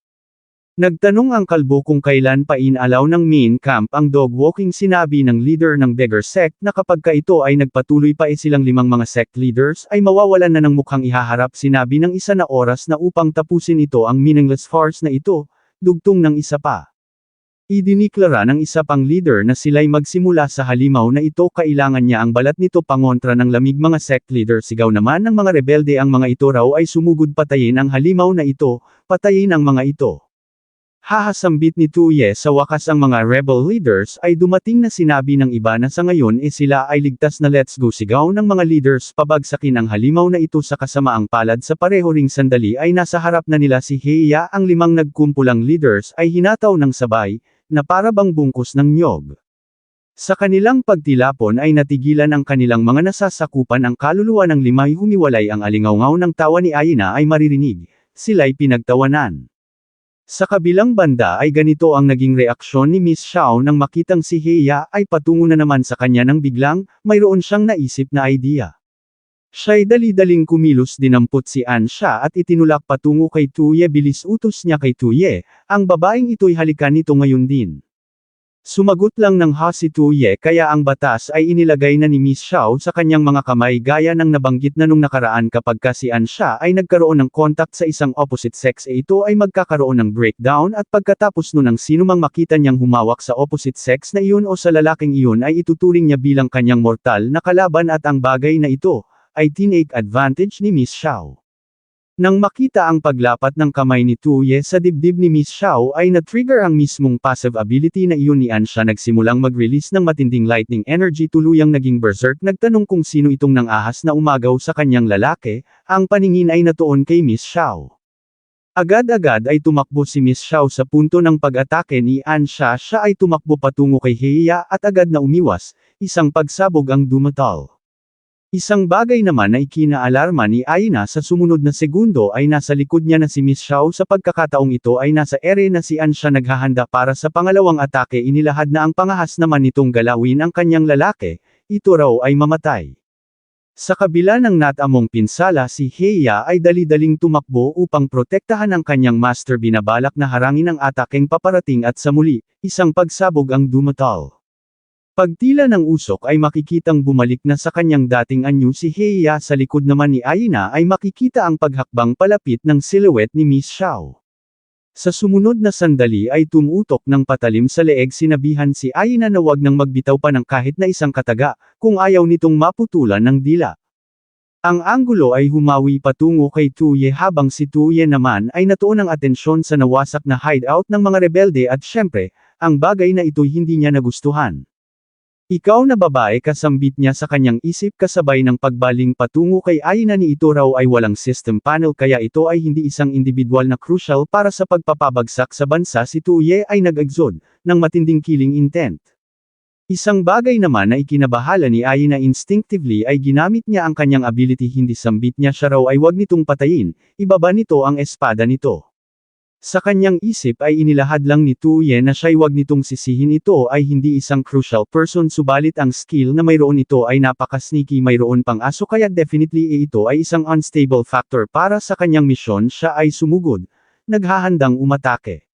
Nagtanong ang kalbo kung kailan pa inalaw ng main camp ang dog walking. Sinabi ng leader ng beggar sect na kapag ito ay nagpatuloy pa silang 5 mga sect leaders ay mawawalan na ng mukhang ihaharap. Sinabi ng isa na oras na upang tapusin ito ang meaningless farce na ito, dugtong ng isa pa. Idiniklara ng isa pang leader na sila'y magsimula sa halimaw na ito. Kailangan niya ang balat nito pangontra ng lamig mga sect leader. Sigaw naman ng mga rebelde, ang mga ito raw ay sumugod, patayin ang halimaw na ito, patayin ang mga ito. Hahasambit ni Tuye. Sa wakas ang mga rebel leaders ay dumating na. Sinabi ng iba na sa ngayon sila ay ligtas na. Let's go, sigaw ng mga leaders. Pabagsakin ang halimaw na ito. Sa kasamaang palad sa pareho ring sandali ay nasa harap na nila si Heya. Ang 5 nagkumpulang leaders ay hinataw ng sabay, na para bang bungkus ng niyog. Sa kanilang pagtilapon ay natigilan ang kanilang mga nasasakupan. Ang kaluluwa ng 5 ay humiwalay. Ang alingawngaw ng tawa ni Aina ay maririnig. Sila'y pinagtawanan. Sa kabilang banda ay ganito ang naging reaksyon ni Miss Xiao nang makitang si Heya ay patungo na naman sa kanya nang biglang, mayroon siyang naisip na idea. Siya'y dali-daling kumilos, dinampot si Ansha at itinulak patungo kay Tuye. Bilis utos niya kay Tuye, ang babaeng ito'y halikan nito ngayon din. Sumagot lang ng ha si Tuye, kaya ang batas ay inilagay na ni Miss Xiao sa kanyang mga kamay gaya ng nabanggit na nung nakaraan. Kapag si Ansha ay nagkaroon ng contact sa isang opposite sex ito ay magkakaroon ng breakdown at pagkatapos nun ang sinumang makita niyang humawak sa opposite sex na iyon o sa lalaking iyon ay ituturing niya bilang kanyang mortal na kalaban at ang bagay na ito ay tinake advantage ni Miss Xiao. Nang makita ang paglapat ng kamay ni Tuye sa dibdib ni Miss Xiao ay na-trigger ang mismong passive ability na iyon ni Ansha. Nagsimulang mag-release ng matinding lightning energy, tuluyang naging berserk. Nagtanong kung sino itong nang-ahas na umagaw sa kanyang lalaki. Ang paningin ay natuon kay Miss Xiao. Agad-agad ay tumakbo si Miss Xiao sa punto ng pag-atake ni Ansha. Siya ay tumakbo patungo kay Heya at agad na umiwas, isang pagsabog ang dumatal. Isang bagay naman na ikinaalarma ni Aina, sa sumunod na segundo ay nasa likod niya na si Miss Xiao. Sa pagkakataong ito ay nasa ere na si Ansha naghahanda para sa pangalawang atake. Inilahad na ang pangahas naman nitong galawin ang kanyang lalaki, ito raw ay mamatay. Sa kabila ng natamong pinsala, si Heya ay dali-daling tumakbo upang protektahan ang kanyang master. Binabalak na harangin ang atakeng paparating at sa muli, isang pagsabog ang dumatal. Pagtila ng usok ay makikitang bumalik na sa kanyang dating anyo si Heya. Sa likod naman ni Aina ay makikita ang paghakbang palapit ng silhouette ni Miss Xiao. Sa sumunod na sandali ay tumutok ng patalim sa leeg. Sinabihan si Aina na wag nang magbitaw pa ng kahit na isang kataga, kung ayaw nitong maputulan ng dila. Ang anggulo ay humawi patungo kay Tuye habang si Tuye naman ay natuon ng atensyon sa nawasak na hideout ng mga rebelde at syempre, ang bagay na ito'y hindi niya nagustuhan. Ikaw na babae, kasambit niya sa kanyang isip kasabay ng pagbaling patungo kay Aina. Ni ito raw ay walang system panel kaya ito ay hindi isang individual na crucial para sa pagpapabagsak sa bansa. Si Tuye ay nag-exod ng matinding killing intent. Isang bagay naman na ikinabahala ni Aina, instinctively ay ginamit niya ang kanyang ability. Hindi sambit niya siya raw ay wag nitong patayin, ibaba nito ang espada nito. Sa kanyang isip ay inilahad lang ni Tuye na siya'y wag nitong sisihin. Ito ay hindi isang crucial person, subalit ang skill na mayroon ito ay napaka-sneaky. Mayroon pang aso kaya definitely ito ay isang unstable factor para sa kanyang misyon. Siya ay sumugod, naghahandang umatake.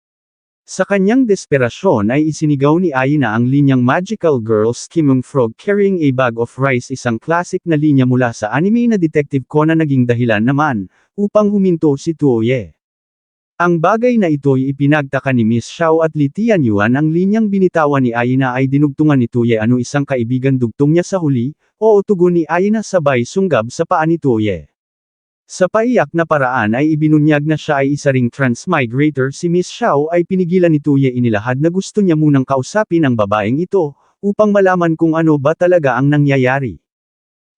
Sa kanyang desperasyon ay isinigaw ni Aina ang linyang Magical Girl Skimming Frog Carrying a Bag of Rice, isang classic na linya mula sa anime na Detective Conan. Naging dahilan naman upang huminto si Tuye. Ang bagay na ito'y ipinagtaka ni Miss Xiao at Li Tianyuan. Ang linyang binitawan ni Aina ay dinugtungan ni Tuye. Ano isang kaibigan dugtong niya sa huli, o tugon ni Aina sabay sunggab sa paa ni Tuye. Sa paiyak na paraan ay ibinunyag na siya ay isa ring transmigrator. Si Miss Xiao ay pinigilan ni Tuye. Inilahad na gusto niya munang kausapin ang babaeng ito, upang malaman kung ano ba talaga ang nangyayari.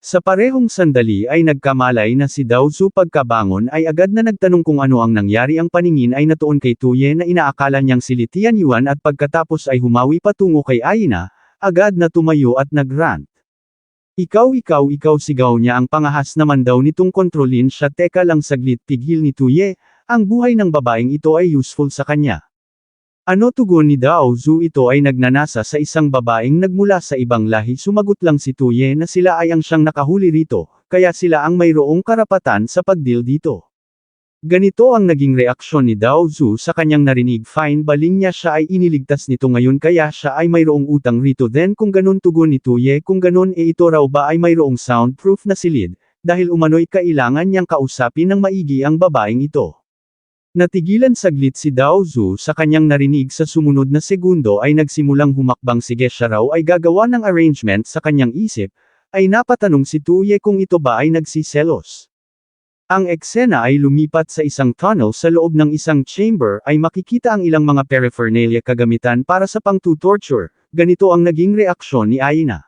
Sa parehong sandali ay nagkamalay na si Daozu. Pagkabangon ay agad na nagtanong kung ano ang nangyari. Ang paningin ay natuon kay Tuye na inaakala niyang si Li Tianyuan at pagkatapos ay humawi patungo kay Aina, agad na tumayo at nagrant. Ikaw sigaw niya. Ang pangahas naman daw nitong kontrolin siya. Teka lang saglit, pigil ni Tuye, ang buhay ng babaeng ito ay useful sa kanya. Ano tugon ni Daozu? Ito ay nagnanasa sa isang babaeng nagmula sa ibang lahi. Sumagot lang si Tuye na sila ay ang siyang nakahuli rito, kaya sila ang mayroong karapatan sa pagdeal dito. Ganito ang naging reaksyon ni Daozu sa kanyang narinig. Fine, baling niya siya ay iniligtas nito ngayon kaya siya ay mayroong utang rito. Then kung ganun tugon ni Tuye, kung ganun ito raw ba ay mayroong soundproof na silid, dahil umano'y kailangan niyang kausapin ng maigi ang babaeng ito. Natigilan saglit si Daozu sa kanyang narinig. Sa sumunod na segundo ay nagsimulang humakbang. Sige, siya raw ay gagawa ng arrangement. Sa kanyang isip, ay napatanong si Tuye kung ito ba ay nagsiselos. Ang eksena ay lumipat sa isang tunnel. Sa loob ng isang chamber ay makikita ang ilang mga paraphernalia kagamitan para sa pang-torture. Ganito ang naging reaksyon ni Aina.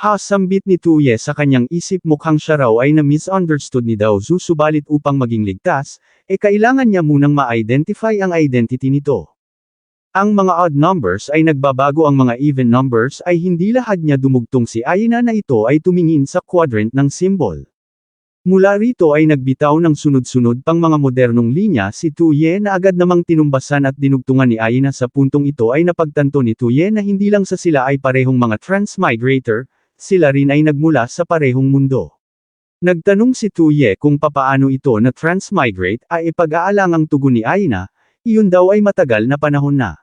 Sambit ni Tuye sa kanyang isip. Mukhang siya raw ay na-misunderstood ni Daozu, subalit upang maging ligtas, kailangan niya munang ma-identify ang identity nito. Ang mga odd numbers ay nagbabago, ang mga even numbers ay hindi lahat niya dumugtong. Si Aina na ito ay tumingin sa quadrant ng symbol. Mula rito ay nagbitaw ng sunod-sunod pang mga modernong linya. Si Tuye na agad namang tinumbasan at dinugtungan ni Aina. Sa puntong ito ay napagtanto ni Tuye na hindi lang sa sila ay parehong mga transmigrator, sila rin ay nagmula sa parehong mundo. Nagtanong si Tuye kung papaano ito na transmigrate. Ay ipag-aalangang tugon ni Aina, iyon daw ay matagal na panahon na.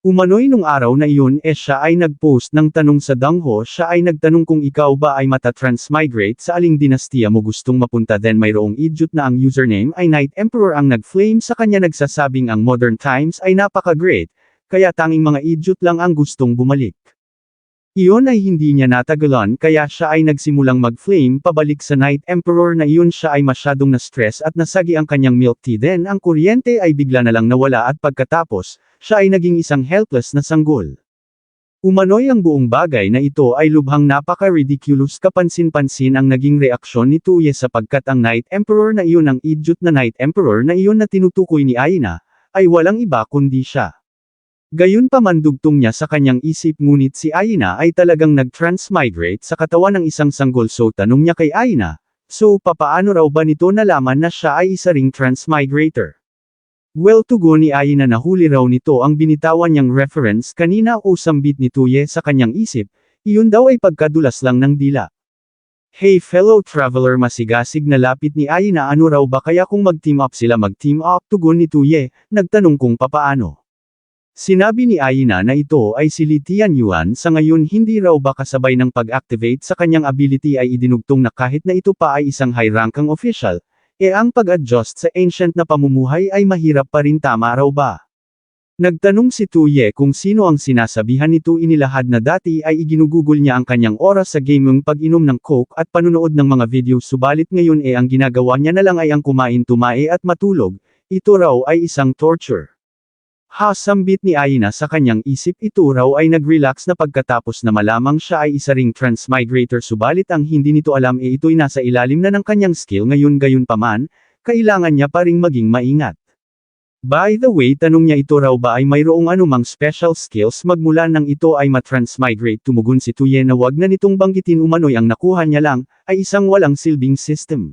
Umano'y nung araw na iyon siya ay nag-post ng tanong sa Dangho. Siya ay nagtanong kung ikaw ba ay mata-transmigrate, sa aling dinastiya mo gustong mapunta. Then mayroong idiot na ang username ay Night Emperor ang nag-flame sa kanya, nagsasabing ang modern times ay napaka-great, kaya tanging mga idiot lang ang gustong bumalik. Iyon ay hindi niya natagalan kaya siya ay nagsimulang mag-flame pabalik sa Night Emperor na iyon. Siya ay masyadong na-stress at nasagi ang kanyang milk tea. Then ang kuryente ay bigla na lang nawala at pagkatapos, siya ay naging isang helpless na sanggol. Umano'y ang buong bagay na ito ay lubhang napaka-ridiculous. Kapansin-pansin ang naging reaksyon ni Tuye sapagkat ang Night Emperor na iyon, ang idiot na Night Emperor na iyon na tinutukoy ni Aina, ay walang iba kundi siya. Gayunpaman dugtong niya sa kanyang isip, ngunit si Aina ay talagang nag-transmigrate sa katawan ng isang sanggol. So tanong niya kay Aina, so papaano raw ba nito nalaman na siya ay isa ring transmigrator? Well, tugon ni Aina, nahuli raw nito ang binitawan niyang reference kanina. O sambit ni Tuye sa kanyang isip, iyon daw ay pagkadulas lang ng dila. Hey fellow traveler, masigasig na lapit ni Aina. Ano raw ba kaya kung mag-team up sila? Mag-team up, tugon ni Tuye, nagtanong kung papaano. Sinabi ni Aina na ito ay si Li Tianyuan. Sa ngayon hindi raw ba kasabay ng pag-activate sa kanyang ability ay idinugtong na kahit na ito pa ay isang high-ranking official, ang pag-adjust sa ancient na pamumuhay ay mahirap pa rin. Tama raw ba? Nagtanong si Tuye kung sino ang sinasabihan nito. Inilahad na dati ay iginugugol niya ang kanyang oras sa gaming, pag-inom ng coke at panunood ng mga video, subalit ngayon ang ginagawa niya na lang ay ang kumain, tumae at matulog. Ito raw ay isang torture. Sambit ni Aina sa kanyang isip. Ito raw ay nag-relax na pagkatapos na malamang siya ay isa ring transmigrator, subalit ang hindi nito alam ito'y nasa ilalim na ng kanyang skill ngayon. Gayunpaman, kailangan niya pa ring maging maingat. By the way, tanong niya, ito raw ba ay mayroong anumang special skills magmula nang ito ay matransmigrate? Tumugon si Tuye na wag na nitong banggitin. Umano'y ang nakuha niya lang ay isang walang silbing system.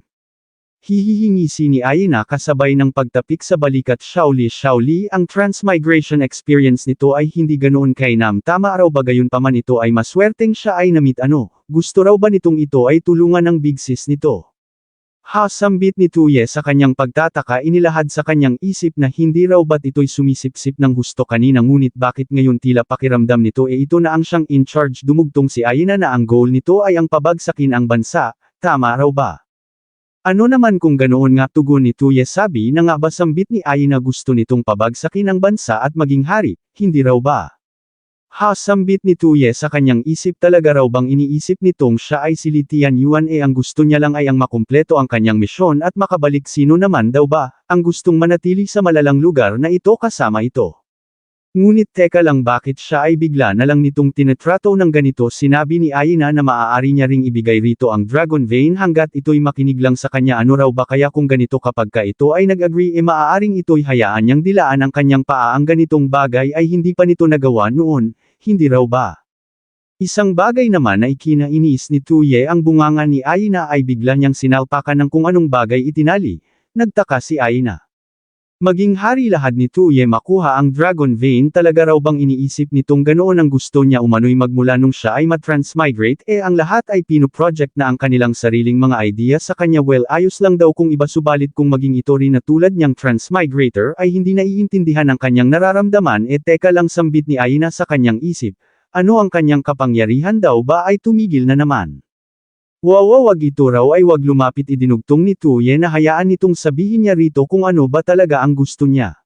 Hihingisi ni Aina kasabay ng pagtapik sa balikat. Shaoli, ang transmigration experience nito ay hindi ganoon kainam. Tama raw ba? Gayunpaman ito ay maswerteng siya ay namit. Gusto raw ba nitong ito ay tulungan ng big sis nito? Sambit ni Tuye sa kanyang pagtataka. Inilahad sa kanyang isip na hindi raw ba't ito'y sumisip-sip ng husto kanina, ngunit bakit ngayon tila pakiramdam nito ito na ang siyang in charge. Dumugtong si Aina na ang goal nito ay ang pabagsakin ang bansa. Tama raw ba? Ano naman kung ganoon nga, tugon ni Tuye. Sabi na nga ba sambit ni Ai na gusto nitong pabagsakin ang bansa at maging hari, hindi raw ba? Sambit ni Tuye sa kanyang isip, talaga raw bang iniisip nitong siya ay si Li Tianyuan ang gusto niya lang ay ang makumpleto ang kanyang misyon at makabalik? Sino naman daw ba ang gustong manatili sa malalang lugar na ito kasama ito? Ngunit teka lang, bakit siya ay bigla na lang nitong tinetrato ng ganito? Sinabi ni Aina na maaari niya ring ibigay rito ang Dragon Vein hanggat ito'y makinig lang sa kanya. Ano raw ba kaya kung ganito? Kapag ka ito ay nag-agree maaaring ito'y hayaan niyang dilaan ang kanyang paa. Ang ganitong bagay ay hindi pa nito nagawa noon, hindi raw ba? Isang bagay naman na ikinainis ni Tuye ang bunganga ni Aina ay bigla niyang sinalpakan ng kung anong bagay itinali. Nagtaka si Aina. Maging hari lahat ni Tuye makuha ang Dragon Vein, talaga raw bang iniisip nitong ganoon ang gusto niya umano'y magmula nung siya ay matransmigrate? Ang lahat ay pino-project na ang kanilang sariling mga idea sa kanya. Well, ayos lang daw kung iba, subalit kung maging ito rin na tulad niyang transmigrator ay hindi naiintindihan ang kanyang nararamdaman. Teka lang, sambit ni Aina sa kanyang isip. Ano ang kanyang kapangyarihan daw ba ay tumigil na naman? Wag ito raw ay wag lumapit. Idinugtong ni Tuye na hayaan nitong sabihin niya rito kung ano ba talaga ang gusto niya.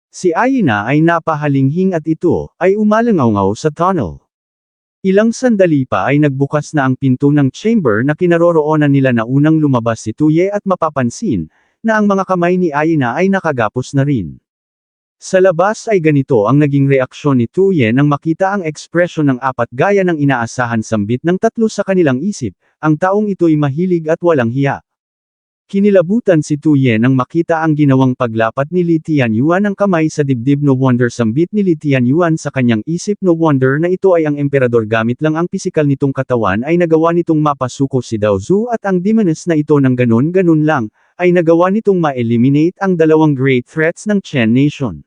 Si Aina ay napahalinghing at ito ay umalangaw sa tunnel. Ilang sandali pa ay nagbukas na ang pinto ng chamber na kinaroroonan nila na unang lumabas si Tuye at mapapansin na ang mga kamay ni Aina ay nakagapos na rin. Sa labas ay ganito ang naging reaksyon ni Tuye nang makita ang ekspresyon ng apat gaya ng inaasahan. Sambit ng tatlo sa kanilang isip, ang taong ito'y mahilig at walang hiya. Kinilabutan si Tuye nang makita ang ginawang paglapat ni Li Tianyuan ng kamay sa dibdib. No wonder, sambit ni Li Tianyuan sa kanyang isip, no wonder na ito ay ang emperador. Gamit lang ang pisikal nitong katawan ay nagawa nitong mapasuko si Daozu at ang demoness na ito ng ganun lang, ay nagawa nitong ma-eliminate ang dalawang great threats ng Chen Nation.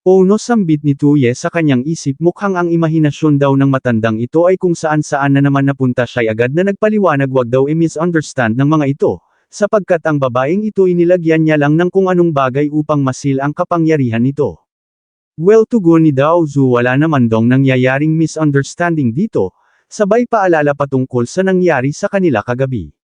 Oh no, sambit ni Tuye sa kanyang isip, mukhang ang imahinasyon daw ng matandang ito ay kung saan-saan na naman napunta. Siya'y agad na nagpaliwanag wag daw i-misunderstand ng mga ito, sapagkat ang babaeng ito inilagyan niya lang ng kung anong bagay upang masil ang kapangyarihan nito. Well, tugon ni Daozu, wala naman dong nangyayaring misunderstanding dito, sabay paalala patungkol sa nangyari sa kanila kagabi.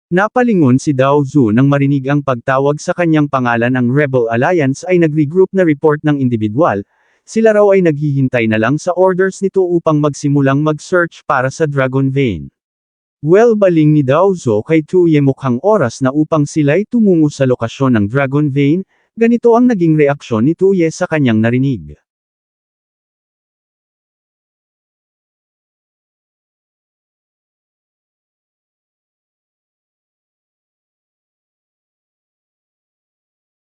Napalingon si Daozu nang marinig ang pagtawag sa kanyang pangalan. Ang Rebel Alliance ay nag-regroup na report ng individual, sila raw ay naghihintay na lang sa orders nito upang magsimulang mag-search para sa Dragon Vein. Well, baling ni Daozu kay Tuye, mukhang oras na upang sila'y tumungo sa lokasyon ng Dragon Vein. Ganito ang naging reaksyon ni Tuye sa kanyang narinig.